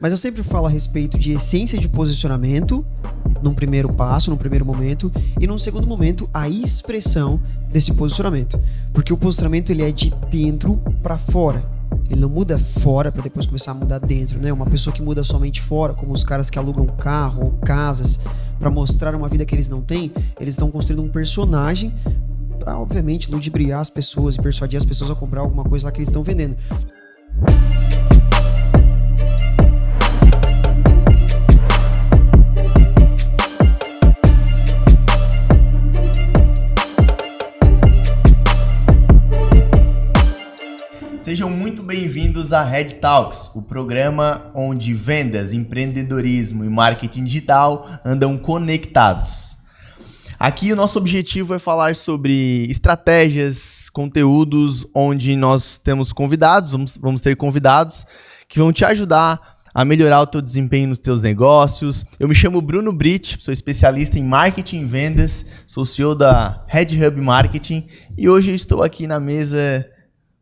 Mas eu sempre falo a respeito de essência de posicionamento, num primeiro passo, num primeiro momento, e num segundo momento, a expressão desse posicionamento. Porque o posicionamento, ele é de dentro para fora. Ele não muda fora para depois começar a mudar dentro, né? Uma pessoa que muda somente fora, como os caras que alugam carro ou casas para mostrar uma vida que eles não têm, eles estão construindo um personagem para, obviamente, ludibriar as pessoas e persuadir as pessoas a comprar alguma coisa lá que eles estão vendendo. Sejam muito bem-vindos à Red Talks, o programa onde vendas, empreendedorismo e marketing digital andam conectados. Aqui o nosso objetivo é falar sobre estratégias, conteúdos, onde nós temos convidados, vamos ter convidados que vão te ajudar a melhorar o teu desempenho nos teus negócios. Eu me chamo Bruno Britt, sou especialista em marketing e vendas, sou CEO da Red Hub Marketing e hoje eu estou aqui na mesa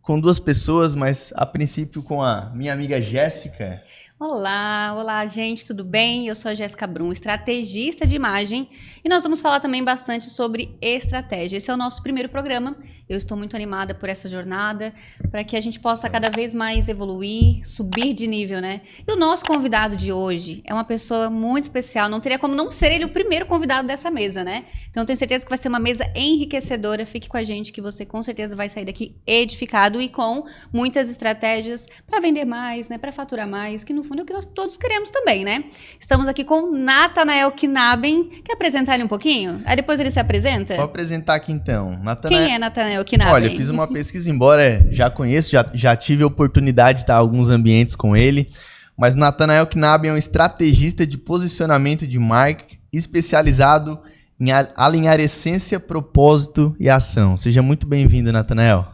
com duas pessoas, mas a princípio com a minha amiga Jéssica. Olá gente, tudo bem? Eu sou a Jéssica Brum, estrategista de imagem e nós vamos falar também bastante sobre estratégia. Esse é o nosso primeiro programa, eu estou muito animada por essa jornada, para que a gente possa cada vez mais evoluir, subir de nível, né? E o nosso convidado de hoje é uma pessoa muito especial, não teria como não ser ele o primeiro convidado dessa mesa, né? Então eu tenho certeza que vai ser uma mesa enriquecedora, fique com a gente que você com certeza vai sair daqui edificado e com muitas estratégias para vender mais, né? Para faturar mais, que no fundo é o que nós todos queremos também, né? Estamos aqui com Nathanael Knaben. Quer apresentar ele um pouquinho? Aí depois ele se apresenta? Vou apresentar aqui então. Quem é Nathanael Knaben? Olha, eu fiz uma pesquisa, embora já conheço, já tive a oportunidade de estar em alguns ambientes com ele, mas Nathanael Knaben é um estrategista de posicionamento de marca especializado em alinhar essência, propósito e ação. Seja muito bem-vindo, Nathanael.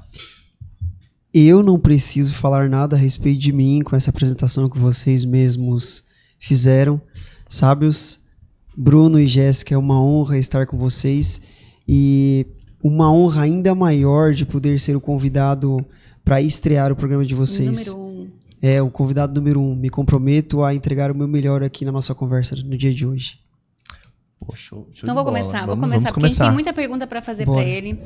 Eu não preciso falar nada a respeito de mim com essa apresentação que vocês mesmos fizeram. Sábios, Bruno e Jéssica, é uma honra estar com vocês e uma honra ainda maior de poder ser o convidado para estrear o programa de vocês. Número 1. É, o convidado número 1. Me comprometo a entregar o meu melhor aqui na nossa conversa no dia de hoje. Pô, show então vou começar, porque a gente tem muita pergunta para fazer para ele.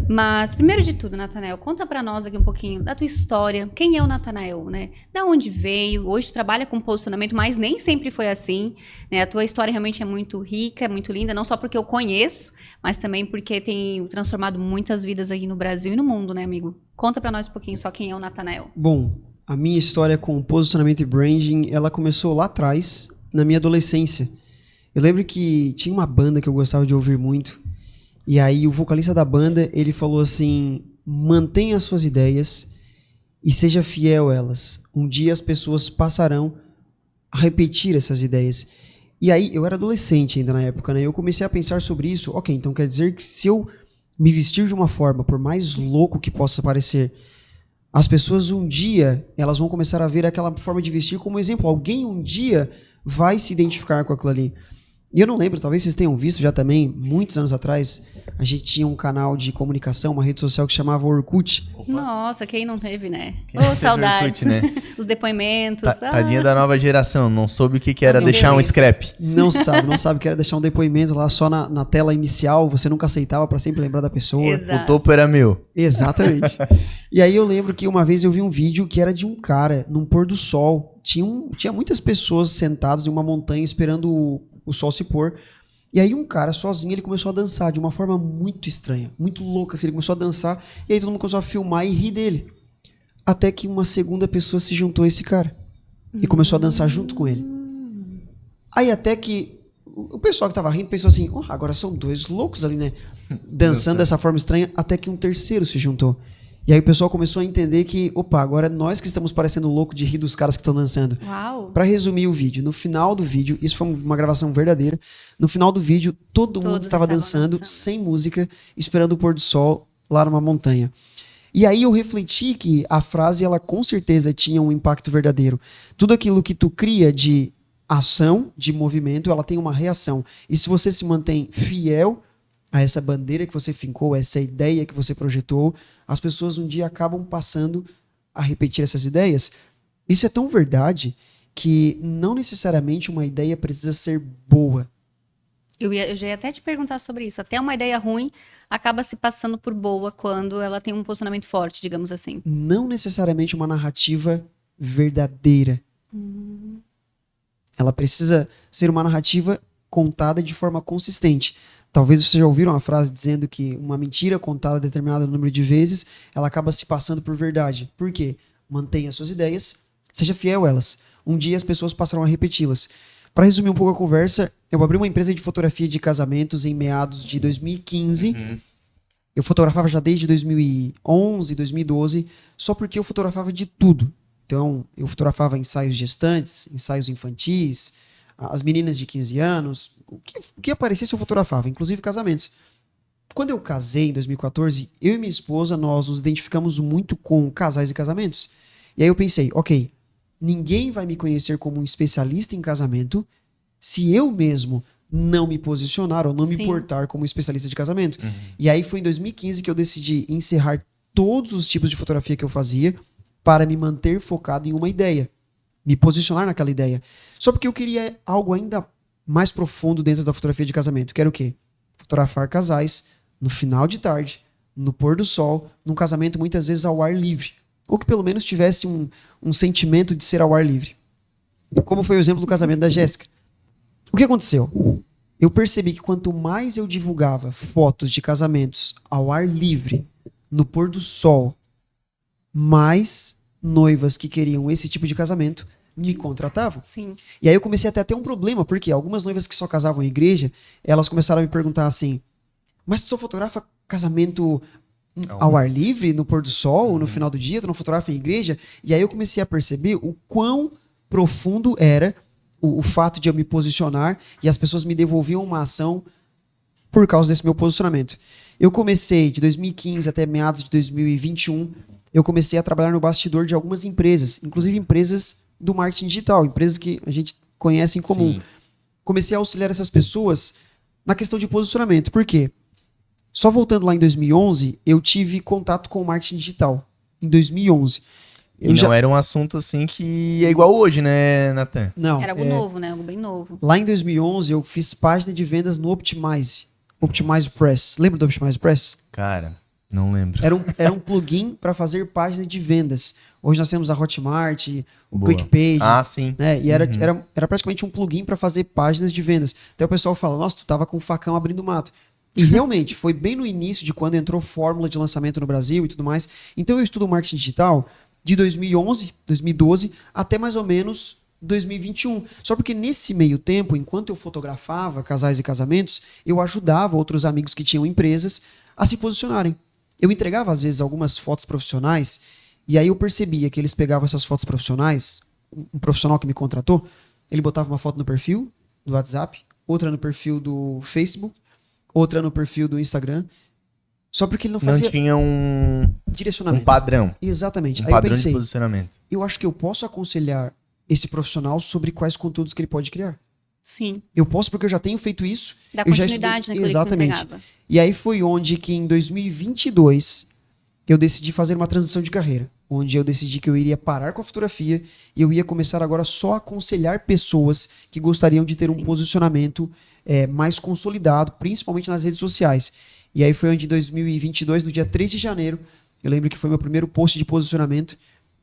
Mas, primeiro de tudo, Nathanael, conta para nós aqui um pouquinho da tua história. Quem é o Nathanael, né? Da onde veio? Hoje tu trabalha com posicionamento, mas nem sempre foi assim, né? A tua história realmente é muito rica, é muito linda, não só porque eu conheço, mas também porque tem transformado muitas vidas aqui no Brasil e no mundo, né, amigo? Conta para nós um pouquinho só quem é o Nathanael. Bom, a minha história com posicionamento e branding, ela começou lá atrás, na minha adolescência. Eu lembro que tinha uma banda que eu gostava de ouvir muito, e aí o vocalista da banda, ele falou assim, mantenha as suas ideias e seja fiel a elas. Um dia as pessoas passarão a repetir essas ideias. E aí, eu era adolescente ainda na época, né? Eu comecei a pensar sobre isso. Ok, então quer dizer que se eu me vestir de uma forma, por mais louco que possa parecer, as pessoas um dia, elas vão começar a ver aquela forma de vestir como exemplo. Alguém um dia vai se identificar com aquilo ali. E eu não lembro, talvez vocês tenham visto já também, muitos anos atrás, a gente tinha um canal de comunicação, uma rede social que chamava Orkut. Opa. Nossa, quem não teve, né? Saudades. Orkut, né? Os depoimentos. Tadinha da nova geração, não soube o que era deixar um scrap. Não sabe o que era deixar um depoimento lá só na tela inicial, você nunca aceitava para sempre lembrar da pessoa. Exato. O topo era meu. Exatamente. E aí eu lembro que uma vez eu vi um vídeo que era de um cara num pôr do sol. Tinha muitas pessoas sentadas em uma montanha esperando o sol se pôr. E aí um cara sozinho, ele começou a dançar de uma forma muito estranha, muito louca, assim, ele começou a dançar e aí todo mundo começou a filmar e rir dele. Até que uma segunda pessoa se juntou a esse cara e começou a dançar junto com ele. Aí até que o pessoal que tava rindo pensou assim, agora são dois loucos ali, né? Dançando dessa forma estranha, até que um terceiro se juntou. E aí o pessoal começou a entender que, agora nós que estamos parecendo louco de rir dos caras que estão dançando. Uau! Pra resumir o vídeo, no final do vídeo, isso foi uma gravação verdadeira, no final do vídeo todo mundo estava dançando, sem música, esperando o pôr do sol lá numa montanha. E aí eu refleti que a frase, ela com certeza tinha um impacto verdadeiro. Tudo aquilo que tu cria de ação, de movimento, ela tem uma reação. E se você se mantém fiel a essa bandeira que você fincou, a essa ideia que você projetou, as pessoas um dia acabam passando a repetir essas ideias. Isso é tão verdade que não necessariamente uma ideia precisa ser boa. Eu já ia até te perguntar sobre isso. Até uma ideia ruim acaba se passando por boa quando ela tem um posicionamento forte, digamos assim. Não necessariamente uma narrativa verdadeira. Ela precisa ser uma narrativa contada de forma consistente. Talvez vocês já ouviram a frase dizendo que uma mentira contada determinado número de vezes, ela acaba se passando por verdade. Por quê? Mantenha suas ideias, seja fiel a elas. Um dia as pessoas passarão a repeti-las. Para resumir um pouco a conversa, eu abri uma empresa de fotografia de casamentos em meados de 2015. Eu fotografava já desde 2011, 2012, só porque eu fotografava de tudo. Então, eu fotografava ensaios gestantes, ensaios infantis, as meninas de 15 anos, o que aparecesse eu fotografava, inclusive casamentos. Quando eu casei em 2014, eu e minha esposa, nós nos identificamos muito com casais e casamentos. E aí eu pensei, ok, ninguém vai me conhecer como um especialista em casamento se eu mesmo não me posicionar ou não me portar como especialista de casamento. E aí foi em 2015 que eu decidi encerrar todos os tipos de fotografia que eu fazia para me manter focado em uma ideia, me posicionar naquela ideia. Só porque eu queria algo ainda mais profundo dentro da fotografia de casamento, que era o quê? Fotografar casais no final de tarde, no pôr do sol, num casamento muitas vezes ao ar livre, ou que pelo menos tivesse um sentimento de ser ao ar livre. Como foi o exemplo do casamento da Jéssica. O que aconteceu? Eu percebi que quanto mais eu divulgava fotos de casamentos ao ar livre, no pôr do sol, mais noivas que queriam esse tipo de casamento me contratavam. Sim. E aí eu comecei até a ter um problema, porque algumas noivas que só casavam em igreja, elas começaram a me perguntar assim, mas tu só fotografa casamento ao ar livre, no pôr do sol, no final do dia, tu não fotografa em igreja? E aí eu comecei a perceber o quão profundo era o fato de eu me posicionar e as pessoas me devolviam uma ação por causa desse meu posicionamento. Eu comecei de 2015 até meados de 2021, eu comecei a trabalhar no bastidor de algumas empresas, inclusive empresas do marketing digital, empresas que a gente conhece em comum. Sim. Comecei a auxiliar essas pessoas na questão de posicionamento. Por quê? Só voltando lá em 2011, eu tive contato com o marketing digital. Em 2011. E não era um assunto assim que é igual hoje, né, Nathan? Não. Era algo novo, né? Algo bem novo. Lá em 2011, eu fiz página de vendas no Optimize. Optimize Press. Lembra do Optimize Press? Cara, não lembro. Era um plugin para fazer página de vendas. Hoje nós temos a Hotmart, o Boa. ClickPage. Ah, sim. Né? E era praticamente um plugin para fazer páginas de vendas. Até o pessoal fala, nossa, tu tava com um facão abrindo mato. E realmente, foi bem no início de quando entrou fórmula de lançamento no Brasil e tudo mais. Então eu estudo marketing digital de 2011, 2012, até mais ou menos 2021. Só porque nesse meio tempo, enquanto eu fotografava casais e casamentos, eu ajudava outros amigos que tinham empresas a se posicionarem. Eu entregava, às vezes, algumas fotos profissionais, e aí eu percebia que eles pegavam essas fotos profissionais, um profissional que me contratou, ele botava uma foto no perfil do WhatsApp, outra no perfil do Facebook, outra no perfil do Instagram, só porque ele não fazia Não tinha um direcionamento. padrão. Exatamente. Um Aí eu padrão pensei, de posicionamento. eu acho que eu posso aconselhar esse profissional sobre quais conteúdos que ele pode criar. Sim. Eu posso porque eu já tenho feito isso. Dá eu já continuidade estudei. naquilo Exatamente. que tu entregava. E aí foi onde que em 2022 eu decidi fazer uma transição de carreira, onde eu decidi que eu iria parar com a fotografia e eu ia começar agora só a aconselhar pessoas que gostariam de ter um posicionamento mais consolidado, principalmente nas redes sociais. E aí foi onde em 2022, no dia 3 de janeiro, eu lembro que foi meu primeiro post de posicionamento.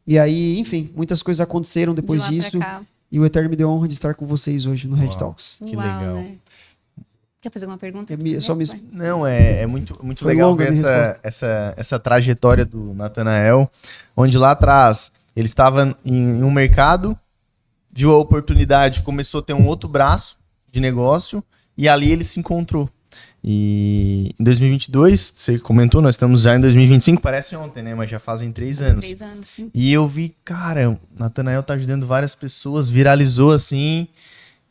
E aí, enfim, muitas coisas aconteceram depois De lá disso. pra cá. E o Eterno me deu a honra de estar com vocês hoje no Red Uau. Talks. Que Uau, legal. né? Quer fazer alguma pergunta? Só me... Não, é muito Foi legal longa a ver minha essa trajetória do Natanael, onde lá atrás ele estava em um mercado, viu a oportunidade, começou a ter um outro braço de negócio e ali ele se encontrou. E em 2022, você comentou, nós estamos já em 2025, parece ontem, né? Mas já fazem 3 anos. 3 anos, sim. E eu vi, cara, o Natanael tá ajudando várias pessoas, viralizou assim.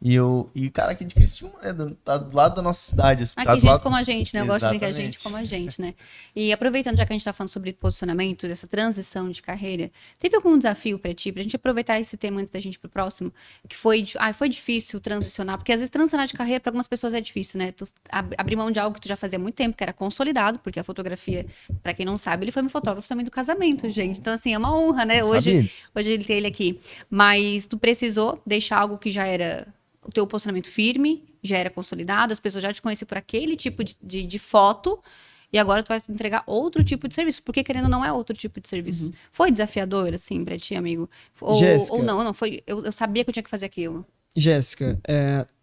E cara, aqui de Criciúma, né? Tá do lado da nossa cidade. Assim, Aqui tá do gente lado... como a gente, né? Eu gosto de brincar Exatamente. gente como a gente, né? E aproveitando, já que a gente tá falando sobre posicionamento, dessa transição de carreira, teve algum desafio pra ti, pra gente aproveitar esse tema antes da gente ir pro próximo, que foi difícil transicionar, porque às vezes transicionar de carreira pra algumas pessoas é difícil, né? Tu abrir mão de algo que tu já fazia há muito tempo, que era consolidado, porque a fotografia, pra quem não sabe, ele foi meu fotógrafo também do casamento, gente. Então, assim, é uma honra, né? Hoje ele tem ele aqui. Mas tu precisou deixar algo que já era o teu posicionamento firme, já era consolidado, as pessoas já te conheciam por aquele tipo de foto, e agora tu vai entregar outro tipo de serviço, porque querendo ou não é outro tipo de serviço. Foi desafiador, assim, pra ti, amigo? Jéssica. Ou não, foi, eu sabia que eu tinha que fazer aquilo. Jéssica,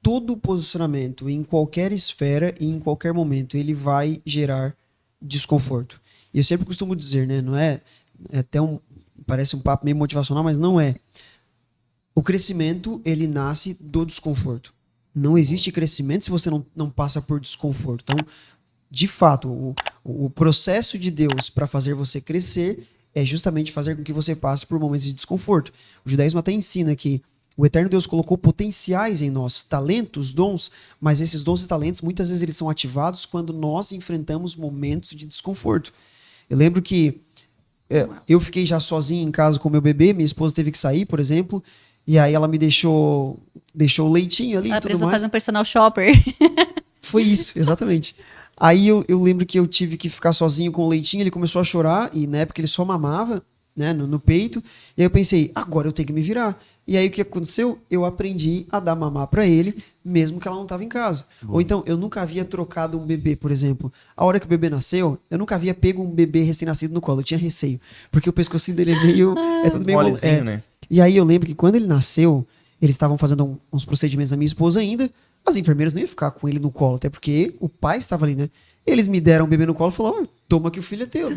todo posicionamento em qualquer esfera e em qualquer momento, ele vai gerar desconforto. E eu sempre costumo dizer, né, não é até parece um papo meio motivacional, mas não é. O crescimento, ele nasce do desconforto. Não existe crescimento se você não passa por desconforto. Então, de fato, o processo de Deus para fazer você crescer é justamente fazer com que você passe por momentos de desconforto. O judaísmo até ensina que o eterno Deus colocou potenciais em nós, talentos, dons, mas esses dons e talentos, muitas vezes eles são ativados quando nós enfrentamos momentos de desconforto. Eu lembro que eu fiquei já sozinho em casa com meu bebê, minha esposa teve que sair, por exemplo, e aí ela me deixou o leitinho ali e Ela tudo precisou mais. fazer um personal shopper. Foi isso, exatamente. Aí eu lembro que eu tive que ficar sozinho com o leitinho, ele começou a chorar, e na época ele só mamava, né, no peito, e aí eu pensei, agora eu tenho que me virar. E aí o que aconteceu? Eu aprendi a dar mamar pra ele, mesmo que ela não estava em casa. Ou então, eu nunca havia trocado um bebê, por exemplo. A hora que o bebê nasceu, eu nunca havia pego um bebê recém-nascido no colo, eu tinha receio, porque o pescocinho dele é meio... é tudo meio molezinho, né? E aí eu lembro que quando ele nasceu, eles estavam fazendo uns procedimentos na minha esposa ainda, as enfermeiras não iam ficar com ele no colo, até porque o pai estava ali, né? Eles me deram um bebê no colo e falaram, toma que o filho é teu.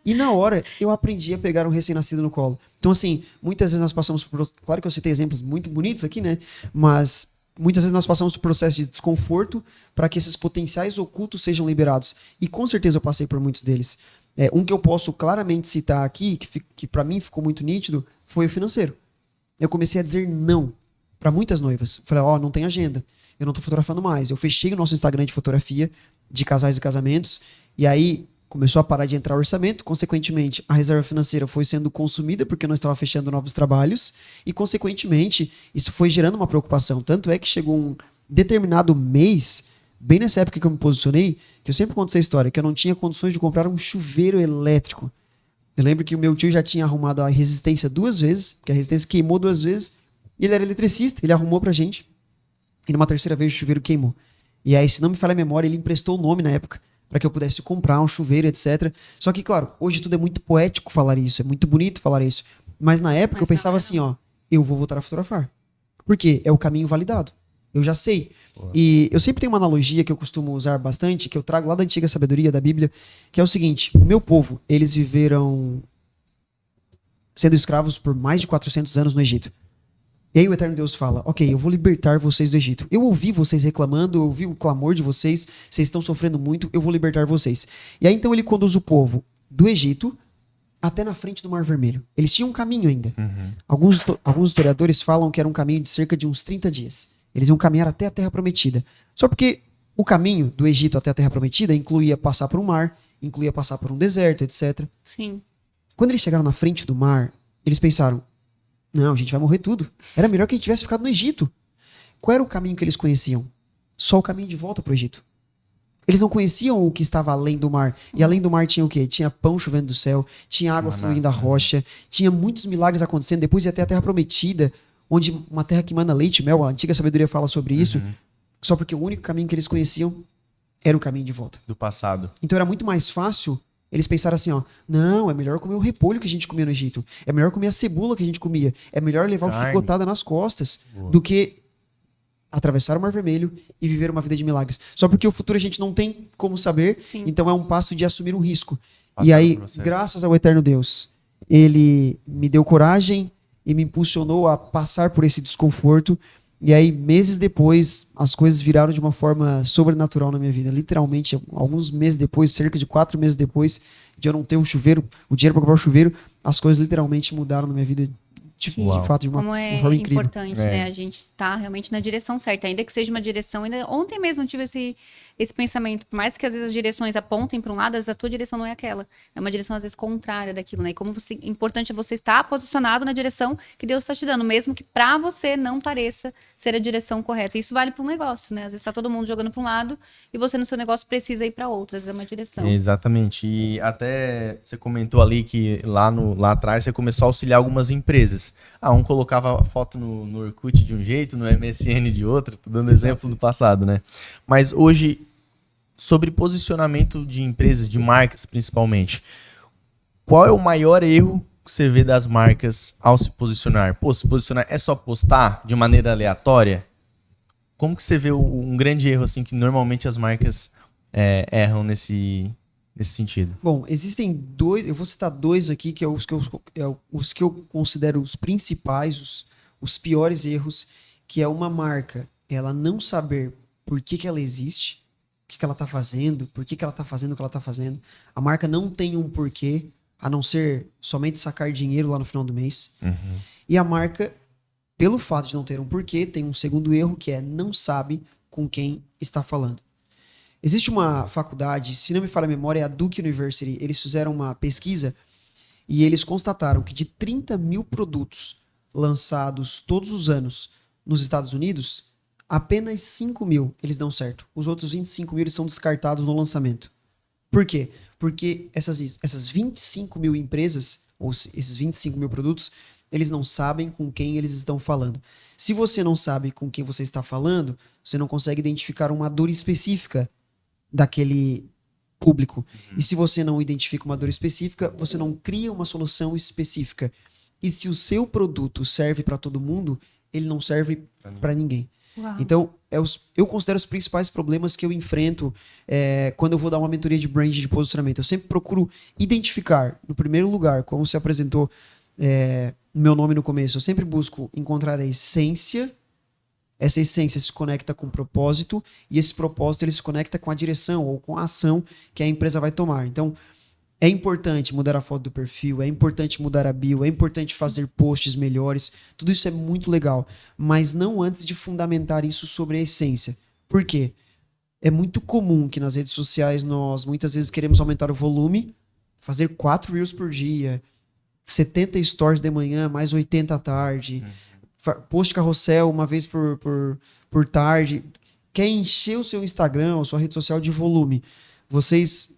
E na hora, eu aprendi a pegar um recém-nascido no colo. Então, assim, muitas vezes nós passamos por... Claro que eu citei exemplos muito bonitos aqui, né? Mas muitas vezes nós passamos por processo de desconforto para que esses potenciais ocultos sejam liberados. E com certeza eu passei por muitos deles. Um que eu posso claramente citar aqui, que para mim ficou muito nítido, foi o financeiro. Eu comecei a dizer não para muitas noivas. Falei, não tem agenda, eu não tô fotografando mais. Eu fechei o nosso Instagram de fotografia de casais e casamentos, e aí começou a parar de entrar orçamento, consequentemente a reserva financeira foi sendo consumida porque eu não estava fechando novos trabalhos, e consequentemente isso foi gerando uma preocupação. Tanto é que chegou um determinado mês, bem nessa época que eu me posicionei, que eu sempre conto essa história, que eu não tinha condições de comprar um chuveiro elétrico. Eu lembro que o meu tio já tinha arrumado a resistência 2 vezes, porque a resistência queimou 2 vezes, e ele era eletricista, ele arrumou pra gente, e numa terceira vez o chuveiro queimou. E aí, se não me falha a memória, ele emprestou o nome na época, para que eu pudesse comprar um chuveiro, etc. Só que, claro, hoje tudo é muito poético falar isso, é muito bonito falar isso, mas na época eu pensava assim, eu vou voltar a fotografar. Por quê? É o caminho validado. Eu já sei. E eu sempre tenho uma analogia que eu costumo usar bastante, que eu trago lá da antiga sabedoria da Bíblia, que é o seguinte: o meu povo, eles viveram sendo escravos por mais de 400 anos no Egito. E aí o Eterno Deus fala, ok, eu vou libertar vocês do Egito. Eu ouvi vocês reclamando, eu ouvi o clamor de vocês, vocês estão sofrendo muito, eu vou libertar vocês. E aí então ele conduz o povo do Egito até na frente do Mar Vermelho. Eles tinham um caminho ainda. Alguns historiadores falam que era um caminho de cerca de uns 30 dias. Eles iam caminhar até a Terra Prometida. Só porque o caminho do Egito até a Terra Prometida incluía passar por um mar, incluía passar por um deserto, etc. Sim. Quando eles chegaram na frente do mar, eles pensaram, não, a gente vai morrer tudo. Era melhor que a gente tivesse ficado no Egito. Qual era o caminho que eles conheciam? Só o caminho de volta para o Egito. Eles não conheciam o que estava além do mar. E além do mar tinha o quê? Tinha pão chovendo do céu, tinha água fluindo da rocha, tinha muitos milagres acontecendo. Depois ia até a Terra Prometida, onde uma terra que emana leite e mel, a antiga sabedoria fala sobre isso, só porque o único caminho que eles conheciam era o caminho de volta. Do passado. Então era muito mais fácil eles pensaram assim, não, é melhor comer o repolho que a gente comia no Egito, é melhor comer a cebola que a gente comia, é melhor levar o chicotada nas costas do que atravessar o Mar Vermelho e viver uma vida de milagres. Só porque o futuro a gente não tem como saber, então é um passo de assumir um risco. E aí, graças ao Eterno Deus, ele me deu coragem e me impulsionou a passar por esse desconforto. E aí, meses depois, as coisas viraram de uma forma sobrenatural na minha vida. Literalmente, alguns meses depois, cerca de 4 meses depois, de eu não ter o chuveiro, o dinheiro para comprar o chuveiro, as coisas literalmente mudaram na minha vida de fato, de uma, Como é uma forma incrível. importante, né? A gente estar realmente na direção certa, ainda que seja uma direção. Ontem mesmo eu tive esse pensamento, por mais que às vezes as direções apontem para um lado, às vezes a tua direção não é aquela. É uma direção, às vezes, contrária daquilo, né? E como importante é você estar posicionado na direção que Deus está te dando, mesmo que para você não pareça ser a direção correta. Isso vale para um negócio, né? Às vezes está todo mundo jogando para um lado e você no seu negócio precisa ir para outro, às vezes é uma direção. Exatamente. E até você comentou ali que lá atrás você começou a auxiliar algumas empresas. Um colocava a foto no Orkut de um jeito, no MSN de outro, tô dando exemplo do passado, né? Mas hoje, sobre posicionamento de empresas, de marcas principalmente, qual é o maior erro que você vê das marcas ao se posicionar? Pô, se posicionar é só postar de maneira aleatória? Como que você vê um grande erro assim que normalmente as marcas erram nesse sentido? Bom, existem dois, eu vou citar dois aqui, que é os que eu considero os principais, os piores erros, que é uma marca, ela não saber por que ela existe, o que ela está fazendo, por que ela está fazendo o que ela está fazendo. A marca não tem um porquê, a não ser somente sacar dinheiro lá no final do mês. Uhum. E a marca, pelo fato de não ter um porquê, tem um segundo erro, que é não sabe com quem está falando. Existe uma faculdade, se não me falha a memória, é a Duke University. Eles fizeram uma pesquisa e eles constataram que de 30 mil produtos lançados todos os anos nos Estados Unidos, apenas 5 mil eles dão certo. Os outros 25 mil eles são descartados no lançamento. Por quê? Porque essas 25 mil empresas, ou esses 25 mil produtos, eles não sabem com quem eles estão falando. Se você não sabe com quem você está falando, você não consegue identificar uma dor específica daquele público. E se você não identifica uma dor específica, você não cria uma solução específica. E se o seu produto serve para todo mundo, ele não serve para ninguém. Uau. Então, eu considero os principais problemas que eu enfrento quando eu vou dar uma mentoria de brand de posicionamento. Eu sempre procuro identificar, no primeiro lugar, como você apresentou meu nome no começo, eu sempre busco encontrar a essência. Essa essência se conecta com o propósito e esse propósito ele se conecta com a direção ou com a ação que a empresa vai tomar. Então, é importante mudar a foto do perfil, é importante mudar a bio, é importante fazer posts melhores. Tudo isso é muito legal, mas não antes de fundamentar isso sobre a essência. Por quê? É muito comum que nas redes sociais nós muitas vezes queremos aumentar o volume, fazer 4 reels por dia, 70 stories de manhã, mais 80 à tarde, post carrossel uma vez por tarde. Quer encher o seu Instagram ou sua rede social de volume.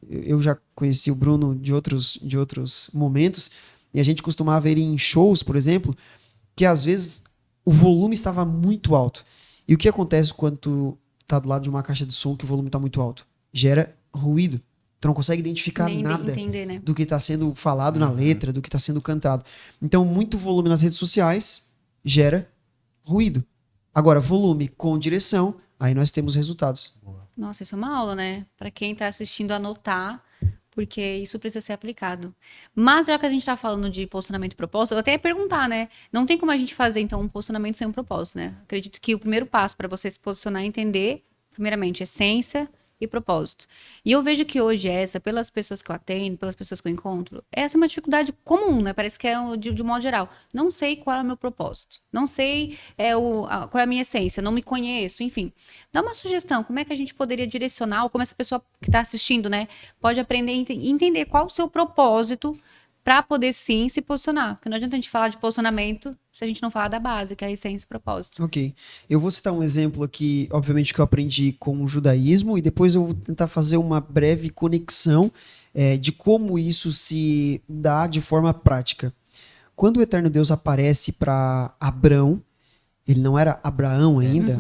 Eu já conheci o Bruno de outros momentos, e a gente costumava ir em shows, por exemplo, que às vezes o volume estava muito alto. E o que acontece quando tu tá do lado de uma caixa de som que o volume está muito alto? Gera ruído. Tu não consegue identificar nada entender, né? do que está sendo falado na letra, do que está sendo cantado. Então, muito volume nas redes sociais gera ruído. Agora, volume com direção, aí nós temos resultados. Nossa, isso é uma aula, né? Para quem está assistindo, anotar, porque isso precisa ser aplicado. Mas já que a gente está falando de posicionamento e propósito, eu até ia perguntar, né? Não tem como a gente fazer, então, um posicionamento sem um propósito, né? Acredito que o primeiro passo para você se posicionar é entender, primeiramente, essência e propósito. E eu vejo que hoje pelas pessoas que eu atendo, pelas pessoas que eu encontro, essa é uma dificuldade comum, né? Parece que é de modo geral. Não sei qual é o meu propósito. Não sei qual é a minha essência. Não me conheço, enfim. Dá uma sugestão. Como é que a gente poderia direcionar, ou como essa pessoa que está assistindo, né, pode aprender a entender qual o seu propósito para poder sim se posicionar. Porque não adianta a gente falar de posicionamento se a gente não falar da base, que é a essência e propósito. Ok. Eu vou citar um exemplo aqui, obviamente, que eu aprendi com o judaísmo, e depois eu vou tentar fazer uma breve conexão de como isso se dá de forma prática. Quando o Eterno Deus aparece para Abrão, ele não era Abraão ainda,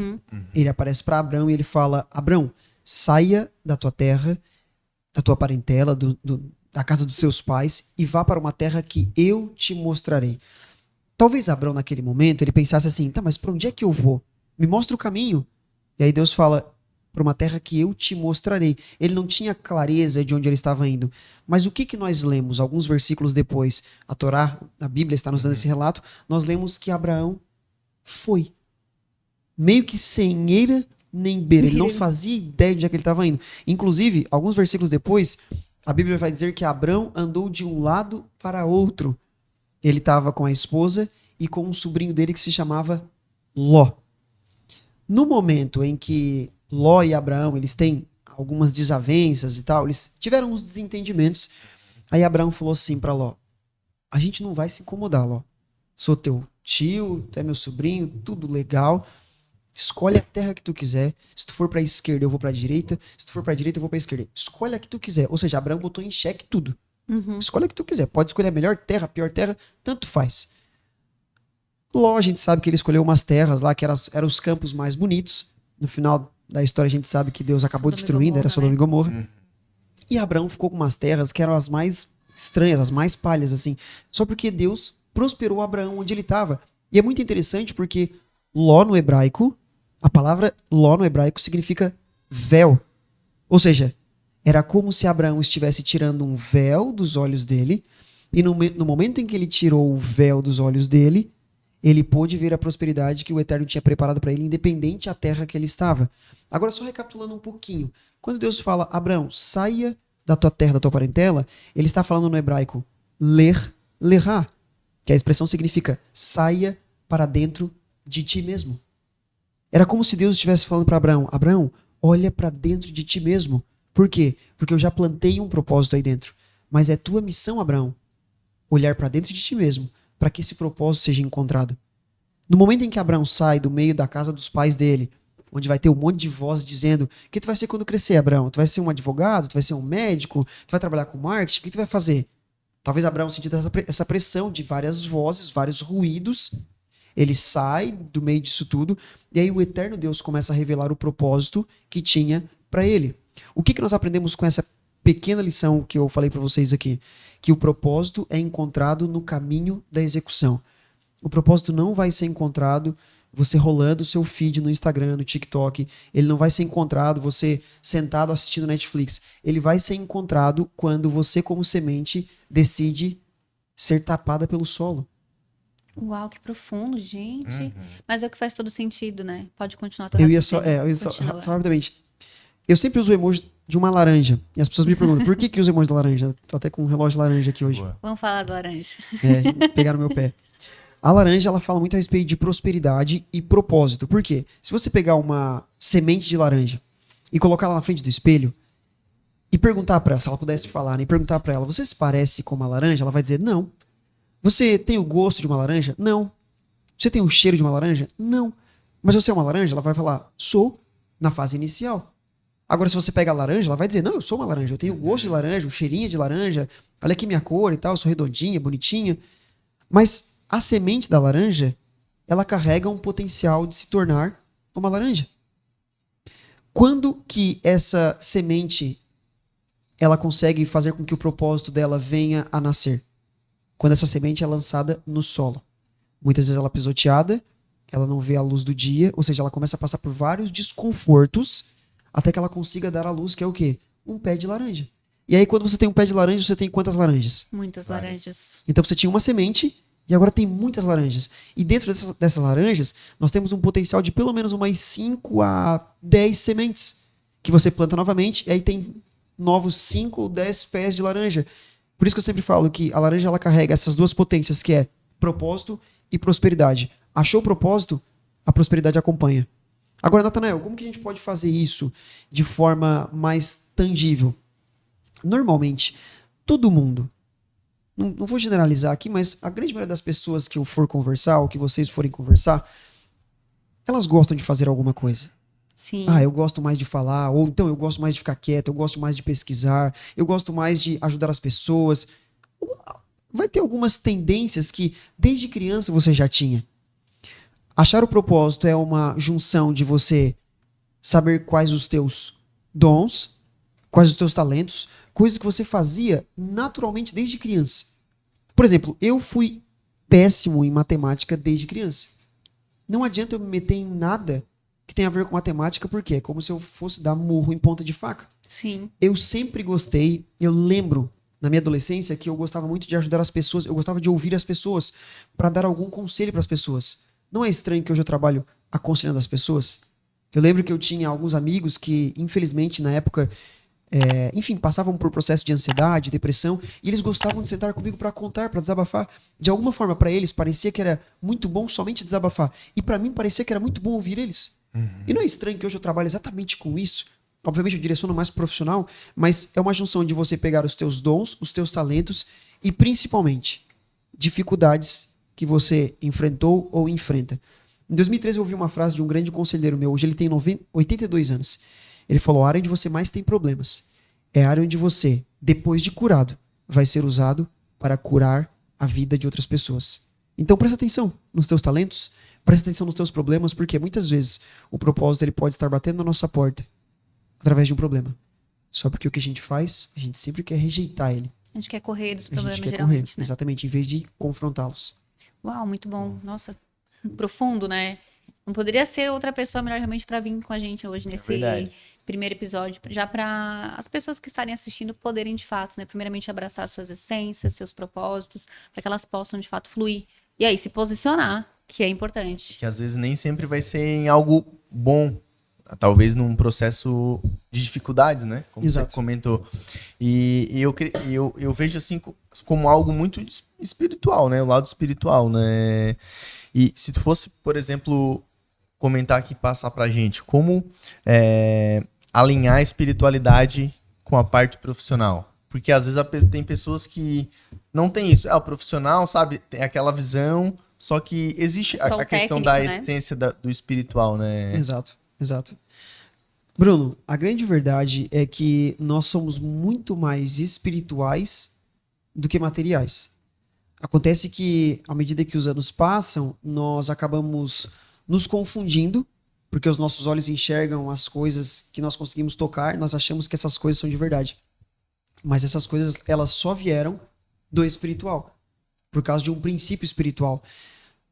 ele aparece para Abrão e ele fala: Abrão, saia da tua terra, da tua parentela, da casa dos seus pais, e vá para uma terra que eu te mostrarei. Talvez Abrão, naquele momento, ele pensasse assim: tá, mas para onde é que eu vou? Me mostra o caminho. E aí Deus fala: para uma terra que eu te mostrarei. Ele não tinha clareza de onde ele estava indo. Mas o que nós lemos? Alguns versículos depois, a Torá, a Bíblia está nos dando esse relato, nós lemos que Abraão foi. Meio que sem eira nem beira. Ele não fazia ideia de onde é que ele estava indo. Inclusive, alguns versículos depois, a Bíblia vai dizer que Abrão andou de um lado para outro. Ele estava com a esposa e com um sobrinho dele que se chamava Ló. No momento em que Ló e Abraão, eles têm algumas desavenças e tal, eles tiveram uns desentendimentos. Aí Abraão falou assim para Ló: a gente não vai se incomodar, Ló. Sou teu tio, tu é meu sobrinho, tudo legal. Escolhe a terra que tu quiser. Se tu for pra esquerda, eu vou pra direita. Se tu for pra direita, eu vou pra esquerda. Escolhe a que tu quiser. Ou seja, Abraão botou em xeque tudo. Escolhe a que tu quiser. Pode escolher a melhor terra, a pior terra, tanto faz. Ló, a gente sabe que ele escolheu umas terras lá que eram os campos mais bonitos. No final da história, a gente sabe que Deus acabou destruindo, era Sodoma e Gomorra. E Abraão ficou com umas terras que eram as mais estranhas, as mais palhas, assim. Só porque Deus prosperou Abraão onde ele estava. E é muito interessante porque Ló no hebraico, a palavra Ló no hebraico significa véu. Ou seja, era como se Abraão estivesse tirando um véu dos olhos dele, e no momento em que ele tirou o véu dos olhos dele, ele pôde ver a prosperidade que o Eterno tinha preparado para ele, independente da terra que ele estava. Agora, só recapitulando um pouquinho. Quando Deus fala, Abraão, saia da tua terra, da tua parentela, ele está falando no hebraico, lerá, que a expressão significa, saia para dentro de ti mesmo. Era como se Deus estivesse falando para Abraão, Abraão, olha para dentro de ti mesmo. Por quê? Porque eu já plantei um propósito aí dentro. Mas é tua missão, Abraão, olhar para dentro de ti mesmo, para que esse propósito seja encontrado. No momento em que Abraão sai do meio da casa dos pais dele, onde vai ter um monte de vozes dizendo, o que tu vai ser quando crescer, Abraão? Tu vai ser um advogado? Tu vai ser um médico? Tu vai trabalhar com marketing? O que tu vai fazer? Talvez Abraão sentindo essa pressão de várias vozes, vários ruídos. Ele sai do meio disso tudo, e aí o eterno Deus começa a revelar o propósito que tinha para ele. O que nós aprendemos com essa pequena lição que eu falei para vocês aqui? Que o propósito é encontrado no caminho da execução. O propósito não vai ser encontrado você rolando o seu feed no Instagram, no TikTok. Ele não vai ser encontrado você sentado assistindo Netflix. Ele vai ser encontrado quando você, como semente, decide ser tapada pelo solo. Uau, que profundo, gente. Mas é o que faz todo sentido, né? Pode continuar. Eu ia só rapidamente. Eu sempre uso o emoji de uma laranja. E as pessoas me perguntam, por que usa o emoji da laranja? Tô até com um relógio laranja aqui hoje. Boa. Vamos falar da laranja. Pegar no meu pé. A laranja, ela fala muito a respeito de prosperidade e propósito. Por quê? Se você pegar uma semente de laranja e colocar ela na frente do espelho e perguntar pra ela, se ela pudesse falar, né, e perguntar pra ela, você se parece com uma laranja? Ela vai dizer, não. Você tem o gosto de uma laranja? Não. Você tem o cheiro de uma laranja? Não. Mas você é uma laranja? Ela vai falar, sou, na fase inicial. Agora, se você pega a laranja, ela vai dizer, não, eu sou uma laranja, eu tenho o gosto de laranja, o cheirinho de laranja, olha aqui minha cor e tal, eu sou redondinha, bonitinha. Mas a semente da laranja, ela carrega um potencial de se tornar uma laranja. Quando que essa semente, ela consegue fazer com que o propósito dela venha a nascer? Quando essa semente é lançada no solo. Muitas vezes ela é pisoteada, ela não vê a luz do dia, ou seja, ela começa a passar por vários desconfortos até que ela consiga dar a luz, que é o quê? Um pé de laranja. E aí, quando você tem um pé de laranja, você tem quantas laranjas? Muitas laranjas. Então você tinha uma semente e agora tem muitas laranjas. E dentro dessas laranjas, nós temos um potencial de pelo menos umas 5 a 10 sementes que você planta novamente, e aí tem novos 5 ou 10 pés de laranja. Por isso que eu sempre falo que a laranja, ela carrega essas duas potências, que é propósito e prosperidade. Achou o propósito, a prosperidade acompanha. Agora, Natanael, como que a gente pode fazer isso de forma mais tangível? Normalmente, todo mundo, não vou generalizar aqui, mas a grande maioria das pessoas que eu for conversar, ou que vocês forem conversar, elas gostam de fazer alguma coisa. Sim. Eu gosto mais de falar, ou então eu gosto mais de ficar quieto, eu gosto mais de pesquisar, eu gosto mais de ajudar as pessoas. Vai ter algumas tendências que desde criança você já tinha. Achar o propósito é uma junção de você saber quais os teus dons, quais os teus talentos, coisas que você fazia naturalmente desde criança. Por exemplo, eu fui péssimo em matemática desde criança. Não adianta eu me meter em nada que tenha a ver com matemática, porque é como se eu fosse dar murro em ponta de faca. Sim. Eu sempre gostei, eu lembro na minha adolescência que eu gostava muito de ajudar as pessoas, eu gostava de ouvir as pessoas para dar algum conselho para as pessoas. Não é estranho que hoje eu trabalho aconselhando as pessoas? Eu lembro que eu tinha alguns amigos que, infelizmente, na época, enfim, passavam por processo de ansiedade, depressão, e eles gostavam de sentar comigo para contar, para desabafar. De alguma forma, para eles, parecia que era muito bom somente desabafar. E para mim, parecia que era muito bom ouvir eles. E não é estranho que hoje eu trabalho exatamente com isso. Obviamente, eu direciono mais profissional, mas é uma junção de você pegar os teus dons, os teus talentos e, principalmente, dificuldades que você enfrentou ou enfrenta. Em 2013, eu ouvi uma frase de um grande conselheiro meu. Hoje ele tem 82 anos. Ele falou: a área onde você mais tem problemas é a área onde você, depois de curado, vai ser usado para curar a vida de outras pessoas. Então presta atenção nos teus talentos, presta atenção nos teus problemas, porque muitas vezes o propósito ele pode estar batendo na nossa porta através de um problema. Só porque o que a gente faz, a gente sempre quer rejeitar ele. A gente quer correr dos A problemas, gente quer geralmente, correr, né? exatamente, em vez de confrontá-los. Uau, muito bom. Nossa, profundo, né? Não poderia ser outra pessoa melhor realmente para vir com a gente hoje nesse verdade. primeiro episódio, já para as pessoas que estarem assistindo poderem de fato, né, primeiramente abraçar suas essências, seus propósitos, para que elas possam de fato fluir. E aí se posicionar, que é importante. Que às vezes nem sempre vai ser em algo bom. Talvez num processo de dificuldades, né? Como Exato. você comentou. E eu vejo assim como algo muito espiritual, né? O lado espiritual, né? E se tu fosse, por exemplo, comentar aqui, passar pra gente, como alinhar a espiritualidade com a parte profissional? Porque às vezes tem pessoas que não tem isso. O profissional, sabe, tem aquela visão, só que existe Só o a questão técnico, da né? essência do espiritual, né? Exato, exato. Bruno, a grande verdade é que nós somos muito mais espirituais do que materiais. Acontece que, à medida que os anos passam, nós acabamos nos confundindo, porque os nossos olhos enxergam as coisas que nós conseguimos tocar, nós achamos que essas coisas são de verdade. Mas essas coisas, elas só vieram do espiritual, por causa de um princípio espiritual.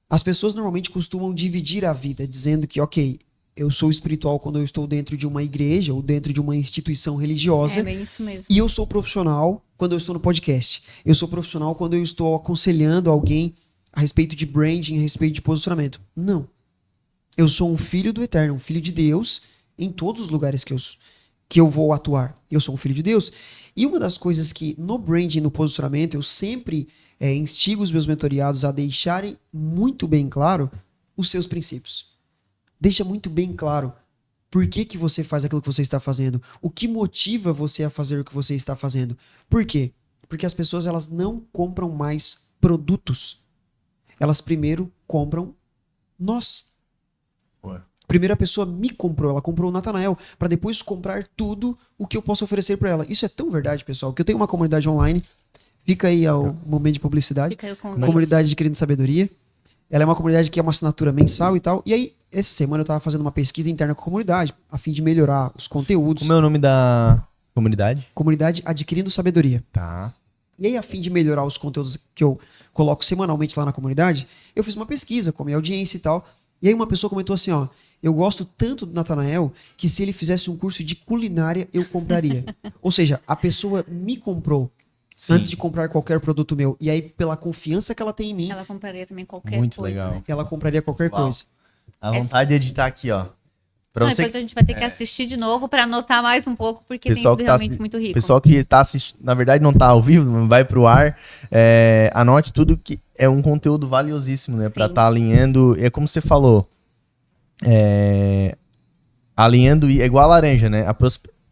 As pessoas normalmente costumam dividir a vida, dizendo que, ok, eu sou espiritual quando eu estou dentro de uma igreja ou dentro de uma instituição religiosa. É bem isso mesmo. E eu sou profissional quando eu estou no podcast. Eu sou profissional quando eu estou aconselhando alguém a respeito de branding, a respeito de posicionamento. Não. Eu sou um filho do Eterno, um filho de Deus em todos os lugares que eu vou atuar. Eu sou um filho de Deus. E uma das coisas que no branding, no posicionamento, eu sempre instigo os meus mentoriados a deixarem muito bem claro os seus princípios. Deixa muito bem claro por que você faz aquilo que você está fazendo. O que motiva você a fazer o que você está fazendo. Por quê? Porque as pessoas elas não compram mais produtos. Elas primeiro compram nós. Ué. Primeiro a pessoa me comprou, ela comprou o Natanael, para depois comprar tudo o que eu posso oferecer para ela. Isso é tão verdade, pessoal, que eu tenho uma comunidade online. Fica aí ao momento de publicidade. Fica aí o convite. Comunidade Adquirindo Sabedoria. Ela é uma comunidade que é uma assinatura mensal e tal. E aí, essa semana eu tava fazendo uma pesquisa interna com a comunidade, a fim de melhorar os conteúdos. Como é o nome da comunidade? Comunidade Adquirindo Sabedoria. Tá. E aí, a fim de melhorar os conteúdos que eu coloco semanalmente lá na comunidade, eu fiz uma pesquisa com a minha audiência e tal. E aí uma pessoa comentou assim, ó, eu gosto tanto do Natanael que se ele fizesse um curso de culinária, eu compraria. Ou seja, a pessoa me comprou antes de comprar qualquer produto meu. E aí, pela confiança que ela tem em mim, Ela compraria também qualquer Muito coisa, legal. né? ela compraria qualquer Uau. coisa. A vontade é de estar aqui, ó. Pra Não, você depois a gente vai ter que assistir de novo para anotar mais um pouco, porque tem pessoal sido que tá realmente muito rico. pessoal que tá assistindo, na verdade não tá ao vivo, não vai pro ar, anote tudo que é um conteúdo valiosíssimo, né? Pra Sim. estar alinhando, é como você falou, alinhando, é igual a laranja, né?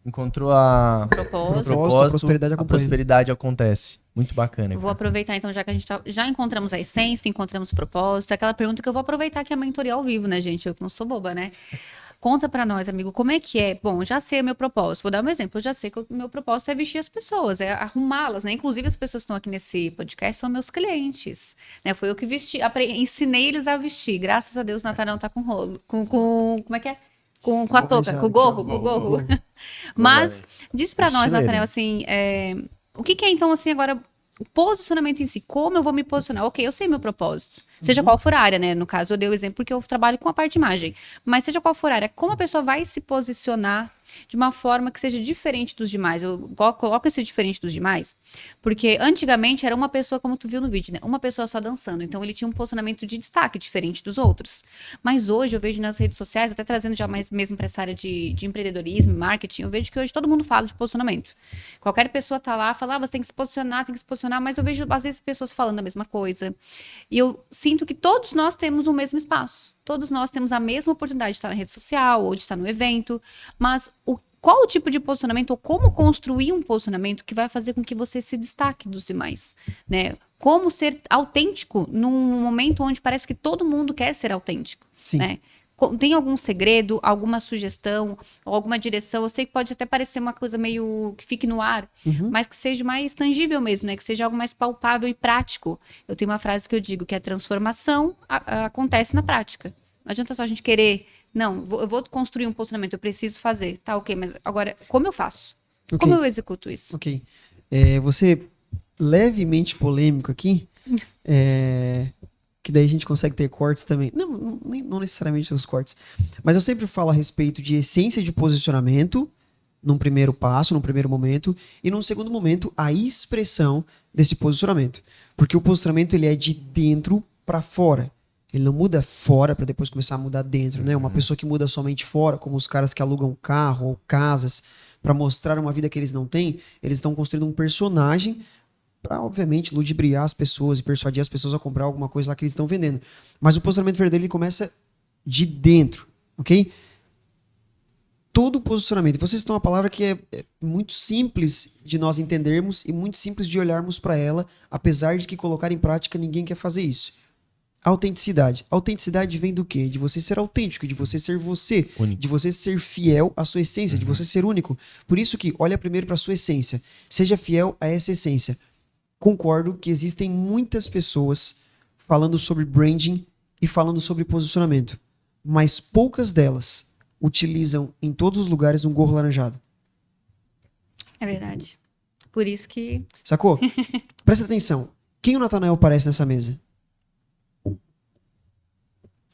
Encontrou o Propósito. a prosperidade a acompanha. prosperidade acontece. Muito bacana. Eu vou cara. aproveitar então, já que a gente já encontramos a essência, encontramos o propósito, aquela pergunta que eu vou aproveitar que é a mentoria ao vivo, né, gente? Eu que não sou boba, né? Conta pra nós, amigo, como é que é? Bom, eu já sei o meu propósito. Vou dar um exemplo. Eu já sei que o meu propósito é vestir as pessoas, é arrumá-las, né? Inclusive, as pessoas que estão aqui nesse podcast são meus clientes, né? Foi eu que ensinei eles a vestir. Graças a Deus, o Natanel tá com rolo. Como é que é? Com a touca, com o gorro, com o gorro. Mas, diz pra nós, Estileiro. Natanel, assim, o que é então, assim, agora, o posicionamento em si, como eu vou me posicionar? Ok, eu sei meu propósito. Seja qual for a área, né? No caso, eu dei o exemplo porque eu trabalho com a parte de imagem. Mas seja qual for a área, como a pessoa vai se posicionar de uma forma que seja diferente dos demais. Eu coloco esse diferente dos demais, porque antigamente era uma pessoa, como tu viu no vídeo, né? Uma pessoa só dançando. Então ele tinha um posicionamento de destaque diferente dos outros. Mas hoje eu vejo nas redes sociais, até trazendo já mais mesmo para essa área de empreendedorismo, marketing, eu vejo que hoje todo mundo fala de posicionamento. Qualquer pessoa tá lá, fala, você tem que se posicionar, mas eu vejo às vezes pessoas falando a mesma coisa. E eu sinto que todos nós temos o mesmo espaço. Todos nós temos a mesma oportunidade de estar na rede social ou de estar no evento, mas qual o tipo de posicionamento ou como construir um posicionamento que vai fazer com que você se destaque dos demais, né? Como ser autêntico num momento onde parece que todo mundo quer ser autêntico, Sim. né? Tem algum segredo, alguma sugestão, ou alguma direção? Eu sei que pode até parecer uma coisa meio que fique no ar, mas que seja mais tangível mesmo, né? Que seja algo mais palpável e prático. Eu tenho uma frase que eu digo que a transformação acontece na prática. Não adianta só a gente querer, não, eu vou construir um posicionamento, eu preciso fazer, tá ok, mas agora, como eu faço? Ok. Como eu executo isso? Ok. Você levemente polêmico aqui, que daí a gente consegue ter cortes também. Não necessariamente os cortes. Mas eu sempre falo a respeito de essência de posicionamento, num primeiro passo, num primeiro momento, e num segundo momento, a expressão desse posicionamento. Porque o posicionamento ele é de dentro para fora. Ele não muda fora para depois começar a mudar dentro, né? Uma pessoa que muda somente fora, como os caras que alugam carro ou casas para mostrar uma vida que eles não têm, eles estão construindo um personagem para, obviamente, ludibriar as pessoas e persuadir as pessoas a comprar alguma coisa lá que eles estão vendendo. Mas o posicionamento verdadeiro ele começa de dentro, ok? Todo posicionamento. Vocês estão uma palavra que é muito simples de nós entendermos e muito simples de olharmos para ela, apesar de que colocar em prática ninguém quer fazer isso. Autenticidade. Autenticidade vem do quê? De você ser autêntico, de você ser você, Único. de você ser fiel à sua essência, de você ser único. Por isso que olha primeiro para a sua essência. Seja fiel a essa essência. Concordo que existem muitas pessoas falando sobre branding e falando sobre posicionamento, mas poucas delas utilizam em todos os lugares um gorro laranjado. É verdade. Por isso que... Sacou? Presta atenção. Quem o Natanael parece nessa mesa?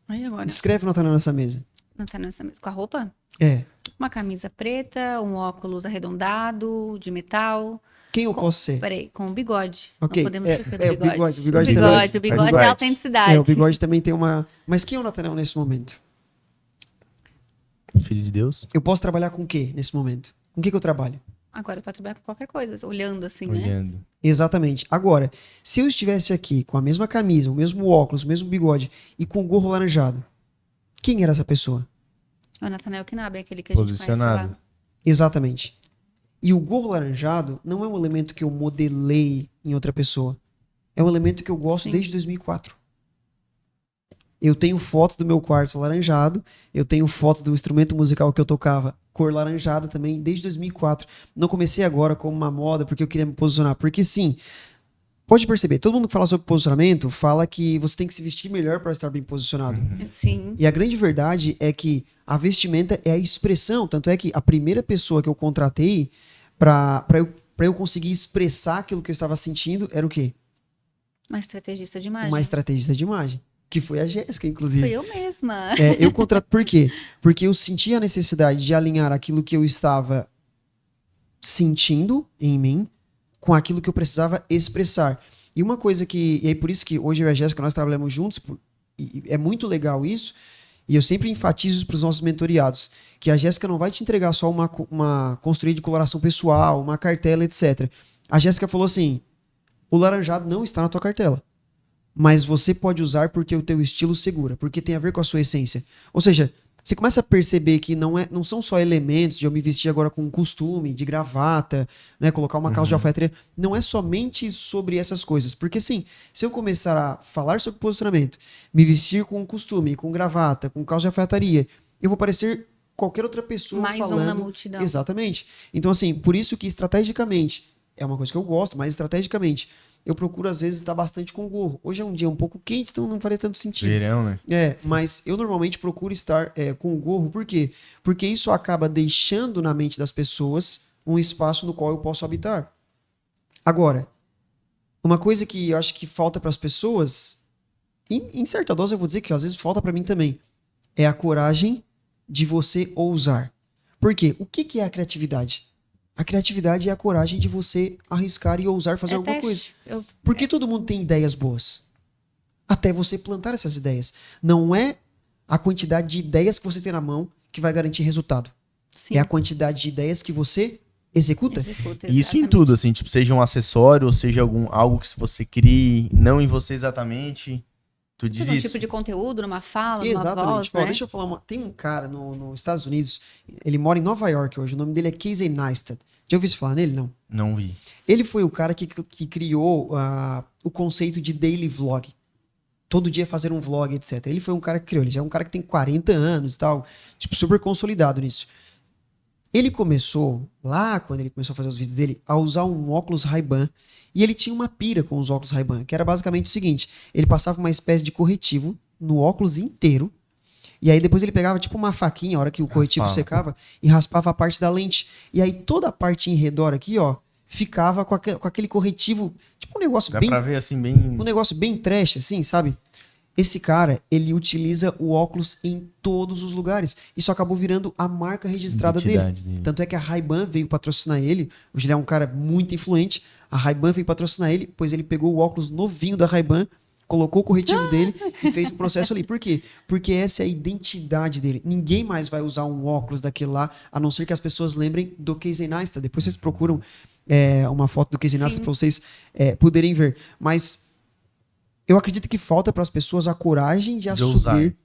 Aí agora, Descreve o Natanael nessa mesa. não tá nessa mesa. Com a roupa? É. Uma camisa preta, um óculos arredondado, de metal. Quem eu posso ser? Peraí, com o bigode. Ok, Não podemos esquecer o do bigode. bigode também. O bigode é bigode. a autenticidade. O bigode também tem uma... Mas quem é o Natanael nesse momento? Filho de Deus. Eu posso trabalhar com o quê nesse momento? Com o que eu trabalho? Agora pode trabalhar com qualquer coisa, olhando assim, né? Olhando. Exatamente. Agora, se eu estivesse aqui com a mesma camisa, o mesmo óculos, o mesmo bigode e com o gorro laranjado, quem era essa pessoa? É o Nathanael Knabe, aquele que a gente Posicionado. conhece lá. Exatamente. E o gorro laranjado não é um elemento que eu modelei em outra pessoa. É um elemento que eu gosto Sim. desde 2004. Eu tenho fotos do meu quarto laranjado, eu tenho fotos do instrumento musical que eu tocava cor laranjada também desde 2004. Não comecei agora como uma moda porque eu queria me posicionar. Porque sim, pode perceber, todo mundo que fala sobre posicionamento fala que você tem que se vestir melhor para estar bem posicionado. Sim. E a grande verdade é que a vestimenta é a expressão. Tanto é que a primeira pessoa que eu contratei para eu conseguir expressar aquilo que eu estava sentindo era o quê? Uma estrategista de imagem. Uma estrategista de imagem. Que foi a Jéssica, inclusive. Foi eu mesma. Eu contrato. Por quê? Porque eu senti a necessidade de alinhar aquilo que eu estava sentindo em mim com aquilo que eu precisava expressar. E uma coisa que... E aí por isso que hoje eu e a Jéssica nós trabalhamos juntos, e é muito legal isso, e eu sempre enfatizo isso para os nossos mentoriados, que a Jéssica não vai te entregar só uma construída de coloração pessoal, uma cartela, etc. A Jéssica falou assim, o laranjado não está na tua cartela. Mas você pode usar porque o teu estilo segura, porque tem a ver com a sua essência. Ou seja, você começa a perceber que não são só elementos de eu me vestir agora com um costume, de gravata, né, colocar uma calça de alfaiataria. Não é somente sobre essas coisas. Porque sim, se eu começar a falar sobre posicionamento, me vestir com um costume, com gravata, com calça de alfaiataria, eu vou parecer qualquer outra pessoa Mais falando. um na multidão. Exatamente. Então assim, por isso que estrategicamente, é uma coisa que eu gosto, mas estrategicamente, eu procuro às vezes estar bastante com gorro. Hoje é um dia um pouco quente, então não faria tanto sentido. Verão, né? Mas eu normalmente procuro estar com o gorro, por quê? Porque isso acaba deixando na mente das pessoas um espaço no qual eu posso habitar. Agora, Uma coisa que eu acho que falta para as pessoas, em certa dose eu vou dizer que às vezes falta para mim também, é a coragem de você ousar. Por quê? O que que é a criatividade? A criatividade é a coragem de você arriscar e ousar fazer alguma coisa. Porque todo mundo tem ideias boas. Até você plantar essas ideias. Não é a quantidade de ideias que você tem na mão que vai garantir resultado. Sim. É a quantidade de ideias que você executa. E isso em tudo, assim, tipo, seja um acessório ou seja algo que você crie, não em você exatamente. Tu diz Tudo um isso. tipo de conteúdo, numa fala, numa Exatamente. voz, Ó, né? deixa eu falar tem um cara nos Estados Unidos, ele mora em Nova York hoje, o nome dele é Casey Neistat. Já ouviu falar nele? Não. Não vi. Ele foi o cara que criou o conceito de daily vlog. Todo dia fazer um vlog, etc. Ele foi um cara que criou. Ele já é um cara que tem 40 anos e tal. Tipo, super consolidado nisso. Ele começou, lá quando ele começou a fazer os vídeos dele, a usar um óculos Ray-Ban. E ele tinha uma pira com os óculos Ray-Ban, que era basicamente o seguinte. Ele passava uma espécie de corretivo no óculos inteiro. E aí depois ele pegava tipo uma faquinha, a hora que o corretivo secava, e raspava a parte da lente. E aí toda a parte em redor aqui, ó, ficava com aquele corretivo, tipo um negócio Dá bem... pra ver assim, bem... Um negócio bem trash, assim, sabe? Esse cara, ele utiliza o óculos em todos os lugares. Isso acabou virando a marca registrada dele. Tanto é que a Ray-Ban veio patrocinar ele. Hoje ele é um cara muito influente. A Ray-Ban veio patrocinar ele, pois ele pegou o óculos novinho da Ray-Ban, colocou o corretivo dele e fez o processo ali. Por quê? Porque essa é a identidade dele. Ninguém mais vai usar um óculos daquele lá, a não ser que as pessoas lembrem do Casey Neistat. Depois vocês procuram uma foto do Casey Neistat para vocês poderem ver. Mas eu acredito que falta para as pessoas a coragem de assumir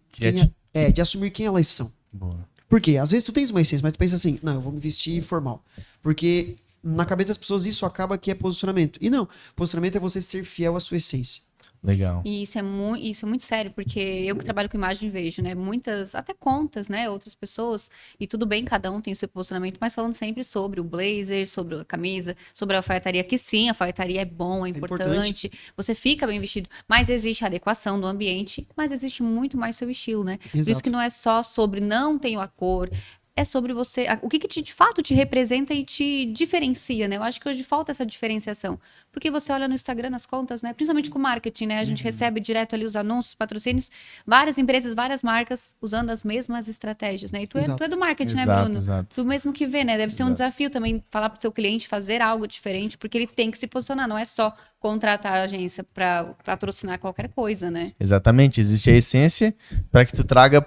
de assumir quem elas são. Boa. Por quê? Às vezes tu tens uma essência, mas tu pensa assim, não, eu vou me vestir formal. Porque na cabeça das pessoas isso acaba que é posicionamento. E não, posicionamento é você ser fiel à sua essência. Legal. E isso é muito sério, porque eu que trabalho com imagem vejo, né? Muitas, até contas, né? Outras pessoas, e tudo bem, cada um tem o seu posicionamento, mas falando sempre sobre o blazer, sobre a camisa, sobre a alfaiataria, que sim, a alfaiataria é bom, é importante, você fica bem vestido, mas existe a adequação do ambiente, mas existe muito mais seu estilo, né? Por isso que não é só sobre não tenho a cor, é sobre você, o que de fato te representa e te diferencia, né? Eu acho que hoje falta essa diferenciação. Porque você olha no Instagram, nas contas, né? Principalmente com marketing, né? A gente recebe direto ali os anúncios, patrocínios, várias empresas, várias marcas usando as mesmas estratégias, né? E tu é do marketing, né, Bruno? Exato. Tu mesmo que vê, né? Deve ser um desafio também falar pro seu cliente fazer algo diferente, porque ele tem que se posicionar, não é só contratar a agência para patrocinar qualquer coisa, né? Exatamente, existe a essência para que tu traga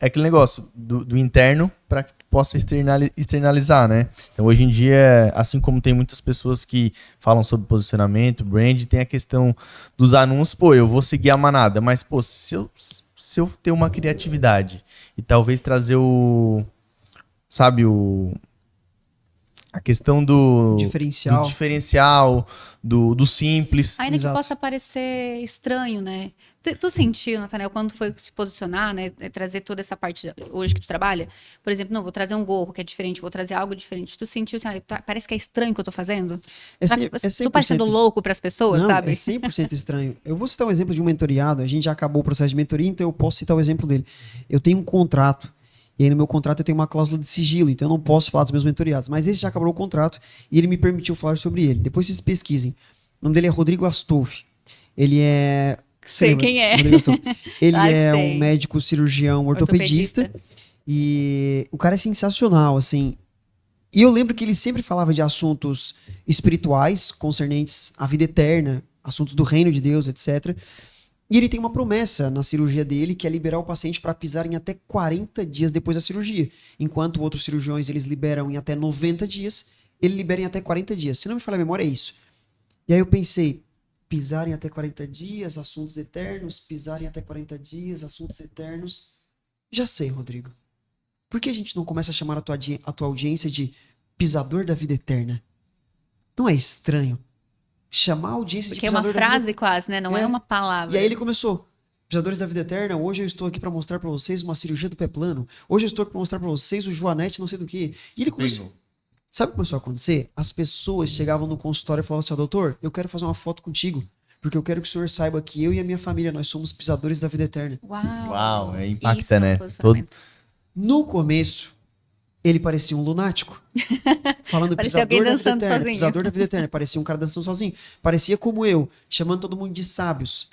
aquele negócio do interno para que tu possa externalizar, né? Então, hoje em dia, assim como tem muitas pessoas que falam sobre posicionamento, brand, tem a questão dos anúncios, pô, eu vou seguir a manada, mas, pô, se eu ter uma criatividade e talvez trazer a questão do diferencial, do simples. Ainda que possa parecer estranho, né? Tu sentiu, Nathanael, quando foi se posicionar, né? Trazer toda essa parte hoje que tu trabalha? Por exemplo, não, vou trazer um gorro que é diferente, vou trazer algo diferente. Tu sentiu assim, parece que é estranho o que eu tô fazendo? Tô parecendo louco pras pessoas, sabe? É 100% estranho. Eu vou citar um exemplo de um mentoriado. A gente já acabou o processo de mentoria, então eu posso citar o exemplo dele. Eu tenho um contrato. E aí no meu contrato eu tenho uma cláusula de sigilo, então eu não posso falar dos meus mentoriados. Mas esse já acabou o contrato e ele me permitiu falar sobre ele. Depois vocês pesquisem. O nome dele é Rodrigo Astolfi. Ele é... Sei quem é. Ele é um médico cirurgião ortopedista. E o cara é sensacional, assim. E eu lembro que ele sempre falava de assuntos espirituais, concernentes à vida eterna, assuntos do reino de Deus, etc. E ele tem uma promessa na cirurgia dele, que é liberar o paciente para pisar em até 40 dias depois da cirurgia. Enquanto outros cirurgiões eles liberam em até 90 dias, ele libera em até 40 dias. Se não me falha a memória, é isso. E aí eu pensei, pisar em até 40 dias, assuntos eternos, pisar em até 40 dias, assuntos eternos. Já sei, Rodrigo. Por que a gente não começa a chamar a tua audiência de pisador da vida eterna? Não é estranho? Chamar a audiência de pisador da vida eterna. Porque é uma frase quase, né? Não é uma palavra. E aí ele começou. Pisadores da vida eterna, hoje eu estou aqui para mostrar para vocês uma cirurgia do pé plano. Hoje eu estou aqui para mostrar para vocês o Joanete não sei do que. E ele começou... Sabe o que começou a acontecer? As pessoas chegavam no consultório e falavam assim, doutor, eu quero fazer uma foto contigo, porque eu quero que o senhor saiba que eu e a minha família, nós somos pisadores da vida eterna. Uau, impacta, né? No começo, Ele parecia um lunático. Falando Parecia alguém dançando sozinho. pisador da vida eterna. Parecia um cara dançando sozinho. Parecia como eu, chamando todo mundo de sábios.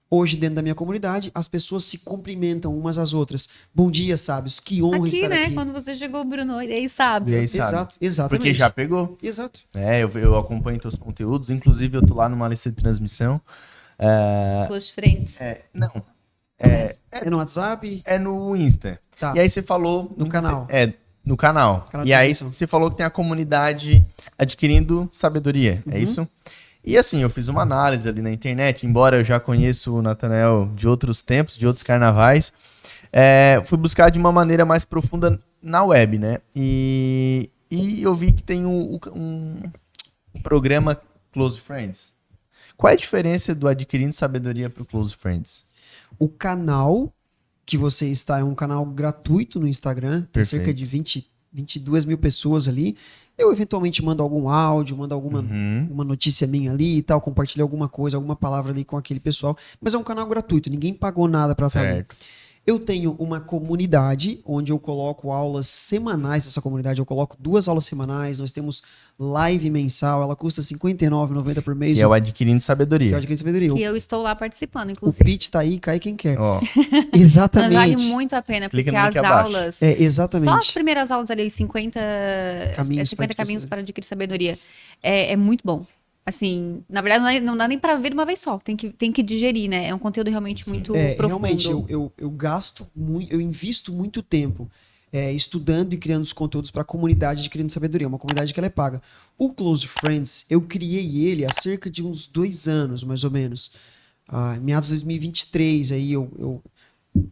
Hoje, dentro da minha comunidade, as pessoas se cumprimentam umas às outras. Bom dia, sábios. Que honra Aqui, estar né? aqui. Quando você chegou, Bruno, e aí sabe. E aí, sabe? Exato, exatamente. Porque já pegou. Exato. Eu acompanho teus conteúdos. Inclusive, eu tô lá numa lista de transmissão. Close friends. Não, É no WhatsApp? é no Insta. Tá. E aí você falou... No canal. No canal. Canal de E aí transmissão. você falou que tem a comunidade adquirindo sabedoria. É isso? E assim, eu fiz uma análise ali na internet, embora eu já conheça o Natanael de outros tempos, de outros carnavais, fui buscar de uma maneira mais profunda na web, né? E eu vi que tem um programa Close Friends. Qual é a diferença do Adquirindo Sabedoria para o Close Friends? O canal que você está é um canal gratuito no Instagram. Tem Perfeito. cerca de 22 mil pessoas ali. Eu eventualmente mando algum áudio, mando alguma uma notícia minha ali e tal, compartilho alguma coisa, alguma palavra ali com aquele pessoal. Mas é um canal gratuito, ninguém pagou nada para estar ali. Certo. Eu tenho uma comunidade onde eu coloco aulas semanais nessa comunidade. Eu coloco 2 aulas semanais. Nós temos live mensal. Ela custa R$ 59,90 por mês. Que é o Adquirindo Que Sabedoria. é o Adquirindo Sabedoria. Que eu estou lá participando, O inclusive. pitch tá aí, cai quem quer. Ó, Exatamente. Vale muito a pena, Clica porque no as link abaixo. aulas... É, Só as exatamente. primeiras aulas ali, os 50 Caminhos 50 para caminhos adquirir para adquirir sabedoria. É muito bom. Assim, na verdade, não dá nem pra ver de uma vez só. Tem que digerir, né? É um conteúdo realmente muito profundo. Realmente, eu gasto muito, eu invisto muito tempo estudando e criando os conteúdos para a comunidade de Criando Sabedoria, uma comunidade que ela é paga. O Close Friends, eu criei ele há cerca de uns 2 anos, mais ou menos. Meados de 2023, aí eu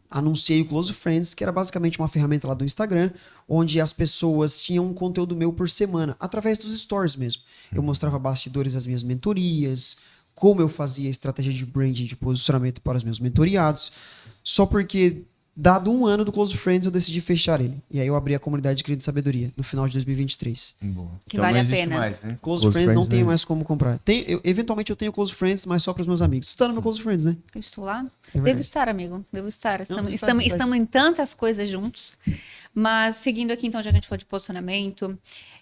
anunciei o Close Friends, que era basicamente uma ferramenta lá do Instagram, onde as pessoas tinham um conteúdo meu por semana, através dos stories mesmo. Eu mostrava bastidores das minhas mentorias, como eu fazia estratégia de branding, de posicionamento para os meus mentoriados, só porque, dado 1 ano do Close Friends, eu decidi fechar ele. E aí eu abri a comunidade de Criando Sabedoria, no final de 2023. boa. Que vale não a existe pena. mais, né? Close Friends não tenho existe. mais como comprar. Eventualmente eu tenho Close Friends, mas só para os meus amigos. Tu tá no meu Close Friends, né? Eu estou lá? verdade. Devo estar, amigo. Devo estar. tu estás, Estamos em tantas coisas juntos. Mas seguindo aqui, então, já que a gente falou de posicionamento,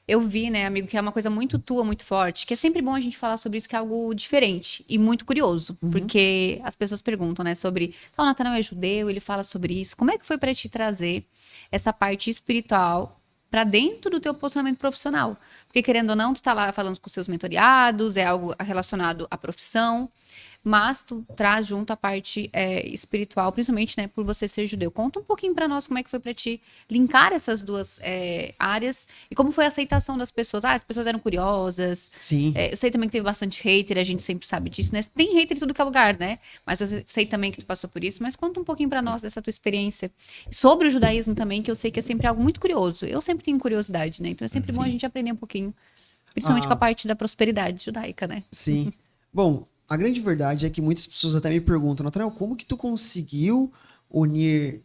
eu vi, né, amigo, que é uma coisa muito tua, muito forte, que é sempre bom a gente falar sobre isso, que é algo diferente e muito curioso. Porque as pessoas perguntam, né, sobre... o Natanael é judeu, ele fala sobre isso. Como é que foi para te trazer essa parte espiritual para dentro do teu posicionamento profissional? Porque, querendo ou não, tu tá lá falando com seus mentoriados, é algo relacionado à profissão, mas tu traz junto a parte espiritual, principalmente, né, por você ser judeu. Conta um pouquinho para nós como é que foi para ti linkar essas duas áreas e como foi a aceitação das pessoas. As pessoas eram curiosas. Sim. Eu sei também que teve bastante hater, a gente sempre sabe disso, né? Tem hater em tudo que é lugar, né? Mas eu sei também que tu passou por isso. Mas conta um pouquinho para nós dessa tua experiência sobre o judaísmo também, que eu sei que é sempre algo muito curioso. Eu sempre tenho curiosidade, né? Então é sempre bom a gente aprender um pouquinho, principalmente com a parte da prosperidade judaica, né? Sim. Bom, a grande verdade é que muitas pessoas até me perguntam, Natanael, como que tu conseguiu unir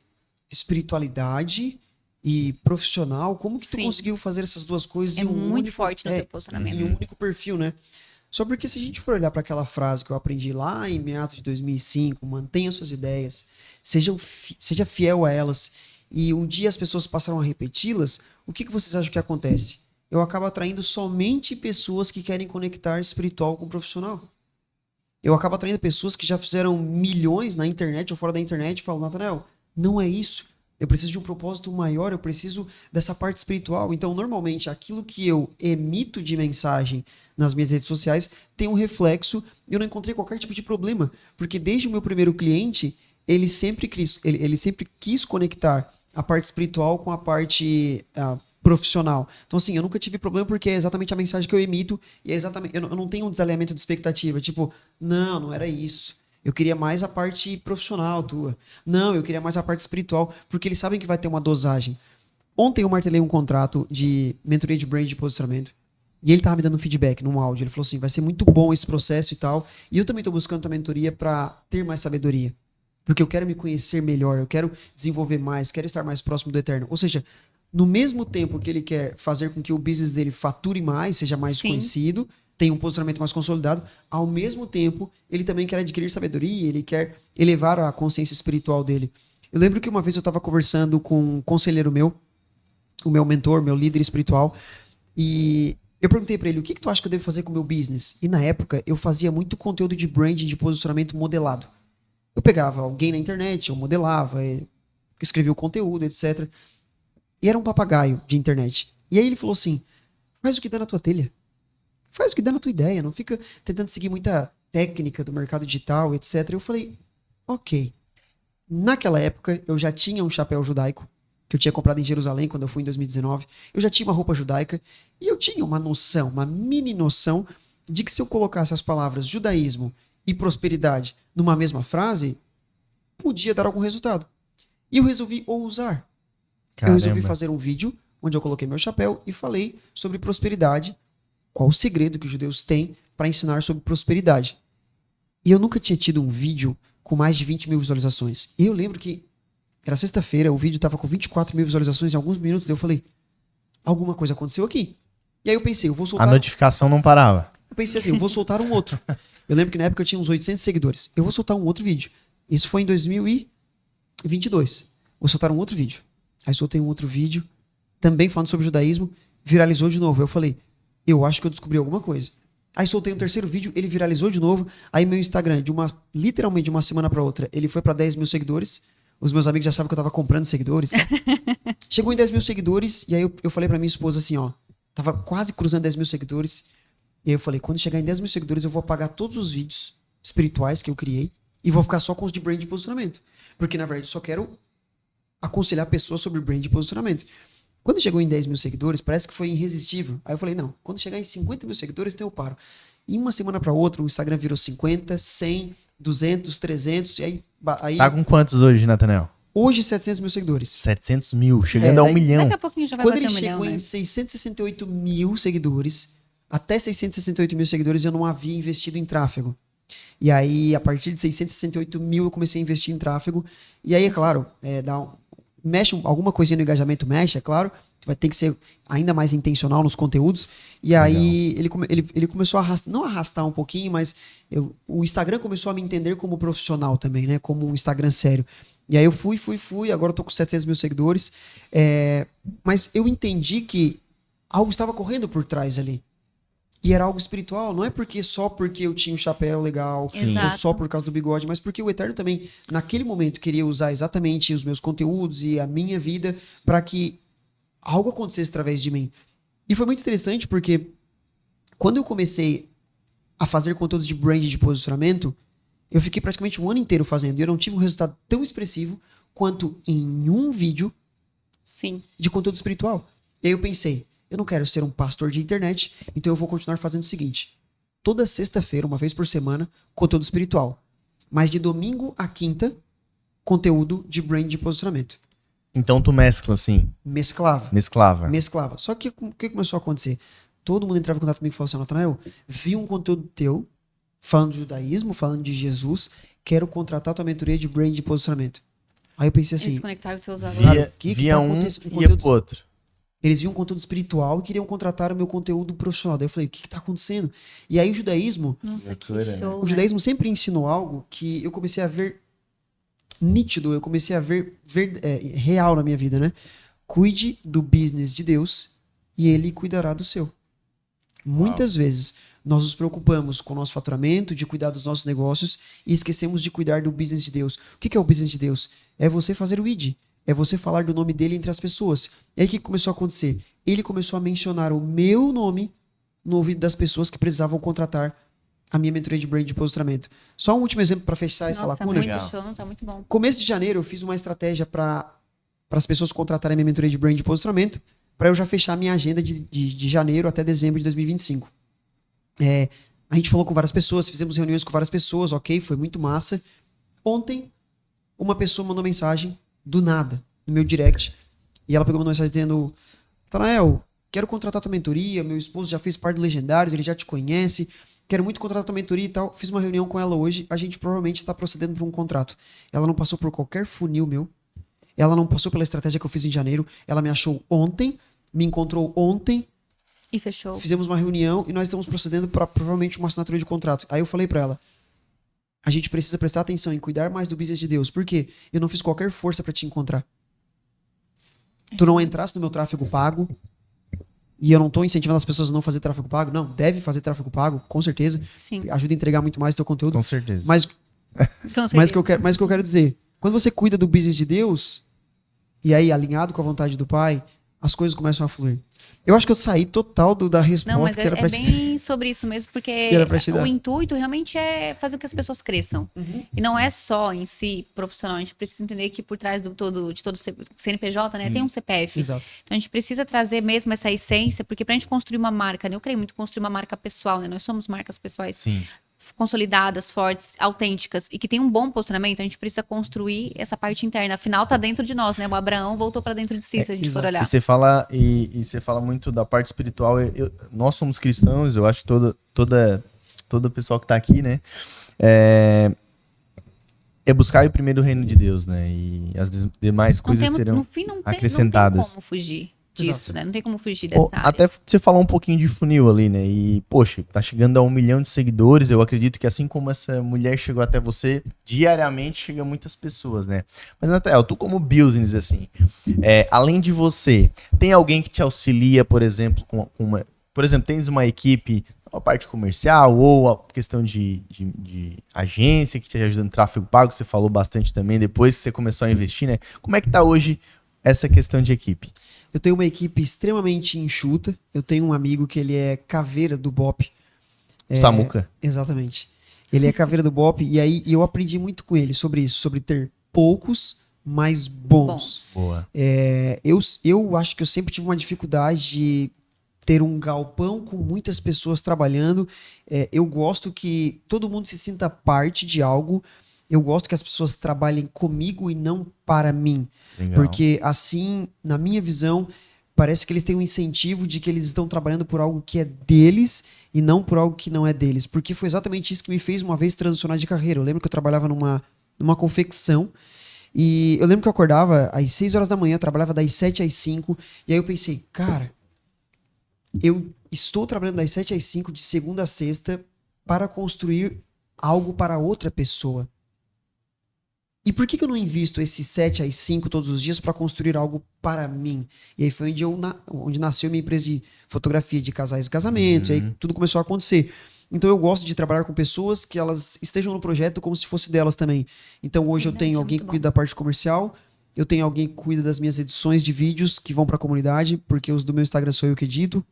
espiritualidade e profissional? Como que tu Sim. conseguiu fazer essas duas coisas É em um muito único, forte no teu posicionamento. em um único perfil, né? Só porque se a gente for olhar para aquela frase que eu aprendi lá em meados de 2005, mantenha suas ideias, seja fiel a elas, e um dia as pessoas passaram a repeti-las, o que vocês acham que acontece? Eu acabo atraindo somente pessoas que querem conectar espiritual com profissional. Eu acabo atraindo pessoas que já fizeram milhões na internet ou fora da internet e falam, Natanael, não é isso. Eu preciso de um propósito maior, eu preciso dessa parte espiritual. Então, normalmente, aquilo que eu emito de mensagem nas minhas redes sociais tem um reflexo e eu não encontrei qualquer tipo de problema. Porque desde o meu primeiro cliente, ele sempre quis conectar a parte espiritual com a parte profissional. Então, assim, eu nunca tive problema porque é exatamente a mensagem que eu emito e é exatamente, eu não tenho um desalinhamento de expectativa. Tipo, não era isso. Eu queria mais a parte profissional tua. Não, eu queria mais a parte espiritual, porque eles sabem que vai ter uma dosagem. Ontem eu martelei um contrato de mentoria de brand de posicionamento e ele tava me dando um feedback num áudio. Ele falou assim, vai ser muito bom esse processo e tal. E eu também tô buscando a mentoria para ter mais sabedoria. Porque eu quero me conhecer melhor, eu quero desenvolver mais, quero estar mais próximo do eterno. Ou seja, no mesmo tempo que ele quer fazer com que o business dele fature mais, seja mais conhecido, tenha um posicionamento mais consolidado, ao mesmo tempo, ele também quer adquirir sabedoria, ele quer elevar a consciência espiritual dele. Eu lembro que uma vez eu estava conversando com um conselheiro meu, o meu mentor, meu líder espiritual. E eu perguntei pra ele, o que tu acha que eu devo fazer com o meu business? E na época, eu fazia muito conteúdo de branding, de posicionamento modelado. Eu pegava alguém na internet, eu modelava, escrevia o conteúdo, etc. E era um papagaio de internet. E aí ele falou assim, faz o que dá na tua telha. Faz o que dá na tua ideia, não fica tentando seguir muita técnica do mercado digital, etc. Eu falei, ok. Naquela época, eu já tinha um chapéu judaico, que eu tinha comprado em Jerusalém quando eu fui em 2019. Eu já tinha uma roupa judaica e eu tinha uma noção, uma mini noção de que se eu colocasse as palavras judaísmo e prosperidade numa mesma frase, podia dar algum resultado. E eu resolvi ousar. Eu resolvi fazer um vídeo onde eu coloquei meu chapéu e falei sobre prosperidade, qual o segredo que os judeus têm para ensinar sobre prosperidade. E eu nunca tinha tido um vídeo com mais de 20 mil visualizações. E eu lembro que era sexta-feira, o vídeo tava com 24 mil visualizações em alguns minutos, daí eu falei, alguma coisa aconteceu aqui. E aí eu pensei, eu vou soltar... A notificação não parava. Eu pensei assim, eu vou soltar um outro. Eu lembro que na época eu tinha uns 800 seguidores. Eu vou soltar um outro vídeo. Isso foi em 2022. Vou soltar um outro vídeo. Aí soltei um outro vídeo, também falando sobre judaísmo, viralizou de novo. Eu falei, eu acho que eu descobri alguma coisa. Aí soltei um terceiro vídeo, ele viralizou de novo. Aí meu Instagram, literalmente de uma semana pra outra, ele foi pra 10 mil seguidores. Os meus amigos já achavam que eu tava comprando seguidores. Tá? Chegou em 10 mil seguidores, e aí eu falei pra minha esposa assim, ó, tava quase cruzando 10 mil seguidores. E aí eu falei, quando chegar em 10 mil seguidores, eu vou apagar todos os vídeos espirituais que eu criei e vou ficar só com os de brand e posicionamento. Porque, na verdade, eu só quero aconselhar pessoas sobre brand e posicionamento. Quando chegou em 10 mil seguidores, parece que foi irresistível. Aí eu falei, não, quando chegar em 50 mil seguidores, então eu paro. E uma semana pra outra, o Instagram virou 50, 100, 200, 300, e aí... Tá com quantos hoje, Nathanael? Hoje, 700 mil seguidores. 700 mil, chegando a 1 milhão. Daqui a pouquinho já vai Quando bater ele 1 milhão, chegou né? em 668 mil seguidores, até 668 mil seguidores eu não havia investido em tráfego. E aí, a partir de 668 mil, eu comecei a investir em tráfego. E aí, é claro, alguma coisinha no engajamento mexe, é claro. Vai ter que ser ainda mais intencional nos conteúdos. E aí, ele começou a não arrastar um pouquinho, mas o Instagram começou a me entender como profissional também, né? Como um Instagram sério. E aí eu fui, agora eu tô com 700 mil seguidores. Mas eu entendi que algo estava correndo por trás ali. E era algo espiritual, não é só porque eu tinha um chapéu legal, ou só por causa do bigode, mas porque o Eterno também, naquele momento, queria usar exatamente os meus conteúdos e a minha vida para que algo acontecesse através de mim. E foi muito interessante porque quando eu comecei a fazer conteúdos de brand e de posicionamento, eu fiquei praticamente um ano inteiro fazendo e eu não tive um resultado tão expressivo quanto em um vídeo de conteúdo espiritual. E aí eu pensei, eu não quero ser um pastor de internet, então eu vou continuar fazendo o seguinte. Toda sexta-feira, uma vez por semana, conteúdo espiritual. Mas de domingo a quinta, conteúdo de brand e posicionamento. Então tu mescla assim? Mesclava. Só que o que começou a acontecer? Todo mundo entrava em contato comigo e falava assim, Nathanael, vi um conteúdo teu, falando de judaísmo, falando de Jesus, quero contratar tua mentoria de brand e posicionamento. Aí eu pensei assim... Eles conectaram os seus valores. Via um e ia pro outro. Eles viam um conteúdo espiritual e queriam contratar o meu conteúdo profissional. Daí eu falei, o que tá acontecendo? E aí o judaísmo... Nossa, que show, o judaísmo sempre ensinou algo que eu comecei a ver nítido, eu comecei a ver real na minha vida, né? Cuide do business de Deus e ele cuidará do seu. Muitas vezes nós nos preocupamos com o nosso faturamento, de cuidar dos nossos negócios e esquecemos de cuidar do business de Deus. O que é o business de Deus? É você fazer o ID. É você falar do nome dele entre as pessoas. E aí o que começou a acontecer? Ele começou a mencionar o meu nome no ouvido das pessoas que precisavam contratar a minha mentoria de brand de posicionamento. Só um último exemplo para fechar essa lacuna. Tá muito show, tá muito bom. Começo de janeiro eu fiz uma estratégia para as pessoas contratarem a minha mentoria de brand de posicionamento para eu já fechar a minha agenda de janeiro até dezembro de 2025. A gente falou com várias pessoas, fizemos reuniões com várias pessoas, ok? Foi muito massa. Ontem, uma pessoa mandou mensagem do nada, no meu direct. E ela pegou uma mensagem dizendo, Nathanael, quero contratar tua mentoria, meu esposo já fez parte do Legendários, ele já te conhece, quero muito contratar tua mentoria e tal. Fiz uma reunião com ela hoje, a gente provavelmente está procedendo para um contrato. Ela não passou por qualquer funil meu, ela não passou pela estratégia que eu fiz em janeiro, ela me achou ontem, me encontrou ontem. E fechou. Fizemos uma reunião e nós estamos procedendo para provavelmente uma assinatura de contrato. Aí eu falei para ela, a gente precisa prestar atenção em cuidar mais do business de Deus. Por quê? Eu não fiz qualquer força para te encontrar. tu não entrasse no meu tráfego pago, e eu não tô incentivando as pessoas a não fazer tráfego pago, não, deve fazer tráfego pago, com certeza, Sim, ajuda a entregar muito mais teu conteúdo, Com certeza. mas com Mas certeza. o que eu quero dizer, quando você cuida do business de Deus, e aí alinhado com a vontade do Pai, as coisas começam a fluir. Eu acho que eu saí total da Não, mas resposta que era é pra te dar. bem sobre isso mesmo, porque Que era pra te o dar. intuito realmente é fazer com que as pessoas cresçam. E não é só em si profissional, a gente precisa entender que por trás de todo CNPJ, né, tem um CPF. Exato. Então a gente precisa trazer mesmo essa essência, porque pra gente construir uma marca, né, eu creio muito em construir uma marca pessoal, né? Nós somos marcas pessoais Sim. consolidadas, fortes, autênticas e que tem um bom posicionamento, a gente precisa construir essa parte interna. Afinal, tá dentro de nós, né? O Abraão voltou pra dentro de si, se a gente for exato. olhar. E você fala, e você fala muito da parte espiritual. Nós somos cristãos, eu acho que todo o pessoal que tá aqui, né? É buscar primeiro o reino de Deus, né? E as demais coisas serão No fim, não tem acrescentadas. como fugir disso, Exato. né? Não tem como fugir dessa área. Até você falou um pouquinho de funil ali, né? E, poxa, tá chegando a 1 milhão de seguidores. Eu acredito que assim como essa mulher chegou até você, diariamente chega muitas pessoas, né? Mas, Nathanael, tu como business, assim, além de você, tem alguém que te auxilia, por exemplo, por exemplo, tens uma equipe, a parte comercial ou a questão de agência que te ajuda no tráfego pago, você falou bastante também, depois que você começou a investir, né? Como é que tá hoje essa questão de equipe? Eu tenho uma equipe extremamente enxuta. Eu tenho um amigo que ele é caveira do BOP. Samuca. Exatamente. Ele é caveira do BOP. E aí eu aprendi muito com ele sobre isso. Sobre ter poucos, mas bons. Boa. Eu acho que eu sempre tive uma dificuldade de ter um galpão com muitas pessoas trabalhando. Eu gosto que todo mundo se sinta parte de algo. Eu gosto que as pessoas trabalhem comigo e não para mim. Legal. Porque assim, na minha visão, parece que eles têm um incentivo de que eles estão trabalhando por algo que é deles e não por algo que não é deles. Porque foi exatamente isso que me fez uma vez transicionar de carreira. Eu lembro que eu trabalhava numa confecção e eu lembro que eu acordava às 6 horas da manhã, eu trabalhava das 7 às 5 e aí eu pensei, cara, eu estou trabalhando das 7 às 5 de segunda a sexta para construir algo para outra pessoa. E por que eu não invisto esses 7 às 5 todos os dias para construir algo para mim? E aí foi onde nasceu minha empresa de fotografia de casais e casamentos, e aí tudo começou a acontecer. Então eu gosto de trabalhar com pessoas que elas estejam no projeto como se fosse delas também. Então hoje eu Verdade, tenho é alguém muito que bom. cuida da parte comercial, eu tenho alguém que cuida das minhas edições de vídeos que vão para a comunidade, porque os do meu Instagram sou eu que edito.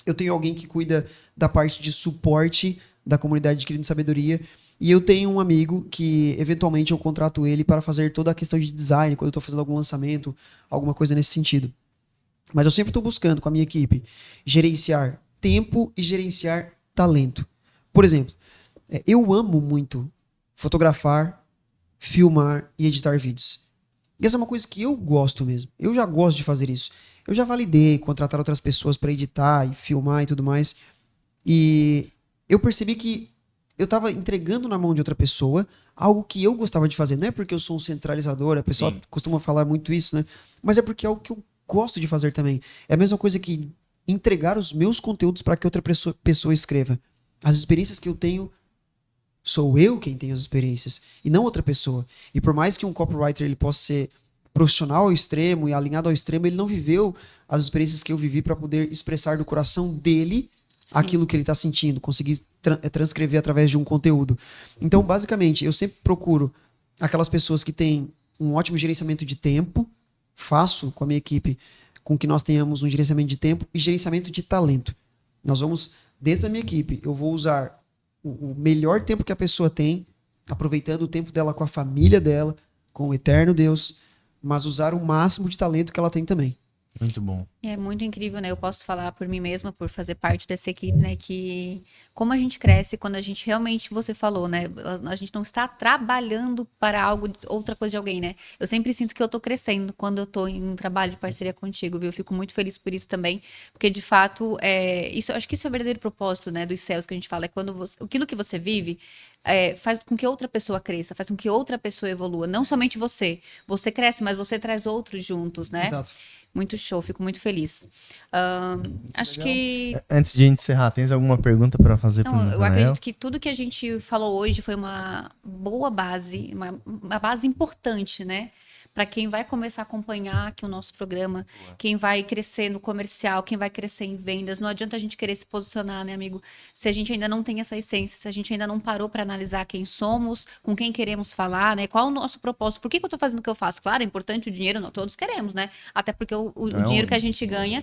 Eu tenho alguém que cuida da parte de suporte da comunidade Adquirindo Sabedoria. E eu tenho um amigo que, eventualmente, eu contrato ele para fazer toda a questão de design, quando eu estou fazendo algum lançamento, alguma coisa nesse sentido. Mas eu sempre estou buscando, com a minha equipe, gerenciar tempo e gerenciar talento. Por exemplo, eu amo muito fotografar, filmar e editar vídeos. E essa é uma coisa que eu gosto mesmo. Eu já gosto de fazer isso. Eu já validei contratar outras pessoas para editar e filmar e tudo mais. E eu percebi que eu estava entregando na mão de outra pessoa algo que eu gostava de fazer. Não é porque eu sou um centralizador, a pessoa Sim. costuma falar muito isso, né? Mas é porque é algo que eu gosto de fazer também. É a mesma coisa que entregar os meus conteúdos para que outra pessoa escreva. As experiências que eu tenho, sou eu quem tem as experiências, e não outra pessoa. E por mais que um copywriter ele possa ser profissional ao extremo e alinhado ao extremo, ele não viveu as experiências que eu vivi para poder expressar do coração dele aquilo que ele está sentindo, conseguir transcrever através de um conteúdo. Então, basicamente, eu sempre procuro aquelas pessoas que têm um ótimo gerenciamento de tempo, faço com a minha equipe com que nós tenhamos um gerenciamento de tempo e gerenciamento de talento. Nós vamos, dentro da minha equipe, eu vou usar o melhor tempo que a pessoa tem, aproveitando o tempo dela com a família dela, com o eterno Deus, mas usar o máximo de talento que ela tem também. Muito bom. É muito incrível, né? Eu posso falar por mim mesma, por fazer parte dessa equipe, né? Que como a gente cresce quando a gente realmente, você falou, né? A gente não está trabalhando para algo, outra coisa de alguém, né? Eu sempre sinto que eu tô crescendo quando eu tô em um trabalho de parceria contigo, viu? Eu fico muito feliz por isso também, porque de fato, acho que isso é o verdadeiro propósito, né? Dos céus que a gente fala, é quando aquilo que você vive faz com que outra pessoa cresça, faz com que outra pessoa evolua. Não somente você. Você cresce, mas você traz outros juntos, né? Exato. Muito show, fico muito feliz. Acho legal. que. Antes de encerrar, tens alguma pergunta para fazer para o Não, eu Nathanael? acredito que tudo que a gente falou hoje foi uma boa base, uma base importante, né? para quem vai começar a acompanhar aqui o nosso programa, quem vai crescer no comercial, quem vai crescer em vendas. Não adianta a gente querer se posicionar, né, amigo? Se a gente ainda não tem essa essência, se a gente ainda não parou para analisar quem somos, com quem queremos falar, né? Qual o nosso propósito? Por que eu tô fazendo o que eu faço? Claro, é importante o dinheiro, não todos queremos, né? Até porque o dinheiro que a gente ganha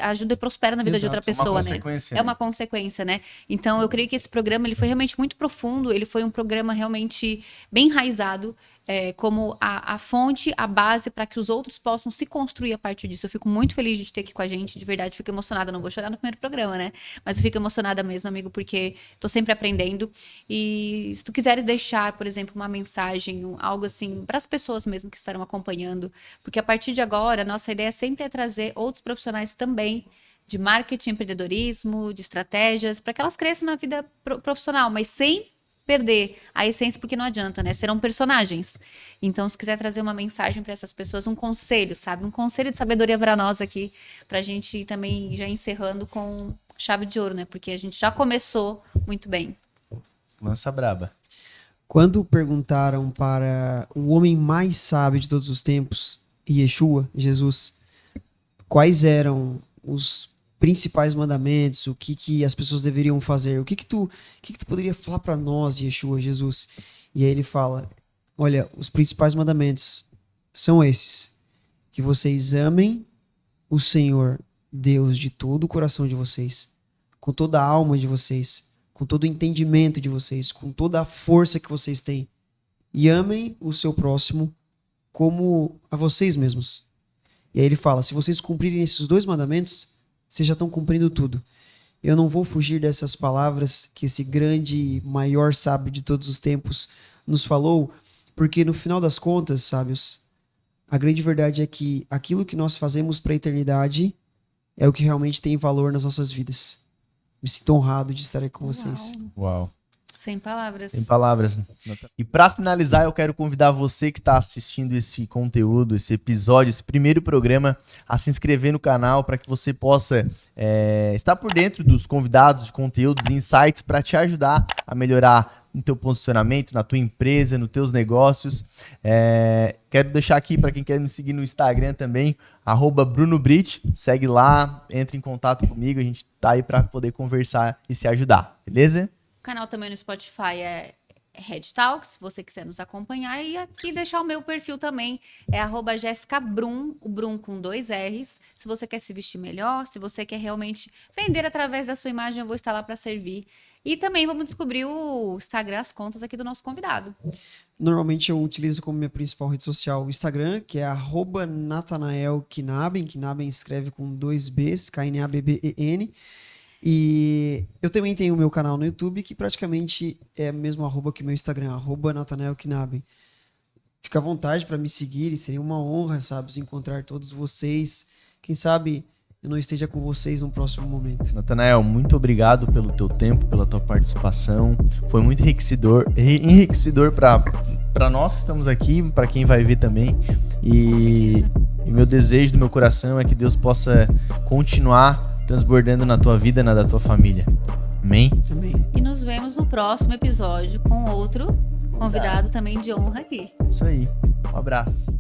ajuda e prospera na vida de outra pessoa, né? É uma consequência, né? Então, eu creio que esse programa ele foi realmente muito profundo, ele foi um programa realmente bem enraizado, como a fonte, a base para que os outros possam se construir a partir disso. Eu fico muito feliz de ter aqui com a gente, de verdade, fico emocionada. Não vou chorar no primeiro programa, né? Mas eu fico emocionada mesmo, amigo, porque tô sempre aprendendo. E se tu quiseres deixar, por exemplo, uma mensagem, algo assim, para as pessoas mesmo que estarão acompanhando, porque a partir de agora, a nossa ideia sempre é trazer outros profissionais também de marketing, empreendedorismo, de estratégias, para que elas cresçam na vida profissional, mas sem perder a essência, porque não adianta, né? Serão personagens. Então, se quiser trazer uma mensagem para essas pessoas, um conselho, sabe? Um conselho de sabedoria para nós aqui, para a gente também já encerrando com chave de ouro, né? Porque a gente já começou muito bem. Lança braba. Quando perguntaram para o homem mais sábio de todos os tempos, Yeshua, Jesus, quais eram os principais mandamentos, o que as pessoas deveriam fazer, o que tu poderia falar para nós, Yeshua, Jesus? E aí ele fala, olha, os principais mandamentos são esses, que vocês amem o Senhor Deus de todo o coração de vocês, com toda a alma de vocês, com todo o entendimento de vocês, com toda a força que vocês têm, e amem o seu próximo como a vocês mesmos. E aí ele fala, se vocês cumprirem esses 2 mandamentos, vocês já estão cumprindo tudo. Eu não vou fugir dessas palavras que esse grande, maior sábio de todos os tempos nos falou, porque no final das contas, sábios, a grande verdade é que aquilo que nós fazemos para a eternidade é o que realmente tem valor nas nossas vidas. Me sinto honrado de estar aqui com vocês. Uau. Sem palavras. Sem palavras. E para finalizar, eu quero convidar você que está assistindo esse conteúdo, esse episódio, esse primeiro programa, a se inscrever no canal para que você possa estar por dentro dos convidados, de conteúdos e insights para te ajudar a melhorar no teu posicionamento, na tua empresa, nos teus negócios. Quero deixar aqui para quem quer me seguir no Instagram também, @BrunoBrit. Segue lá, entre em contato comigo, a gente tá aí para poder conversar e se ajudar, beleza? O canal também no Spotify é Head Talks, se você quiser nos acompanhar. E aqui deixar o meu perfil também, é @JessicaBrum, o Brum com 2 R's. Se você quer se vestir melhor, se você quer realmente vender através da sua imagem, eu vou estar lá para servir. E também vamos descobrir o Instagram, as contas aqui do nosso convidado. Normalmente eu utilizo como minha principal rede social o Instagram, que é @NathanaelKnaben. Knaben escreve com 2 B's, KNABBEN. E eu também tenho o meu canal no YouTube, que praticamente é o mesmo arroba que meu Instagram, @NathanaelKnaben. Fica à vontade para me seguir, seria uma honra, sabe, encontrar todos vocês. Quem sabe eu não esteja com vocês no próximo momento. Nathanael, muito obrigado pelo teu tempo, pela tua participação. Foi muito enriquecedor para nós que estamos aqui, para quem vai ver também. E o meu desejo do meu coração é que Deus possa continuar transbordando na tua vida, na da tua família. Amém? Amém. E nos vemos no próximo episódio com outro convidado também de honra aqui. Isso aí. Um abraço.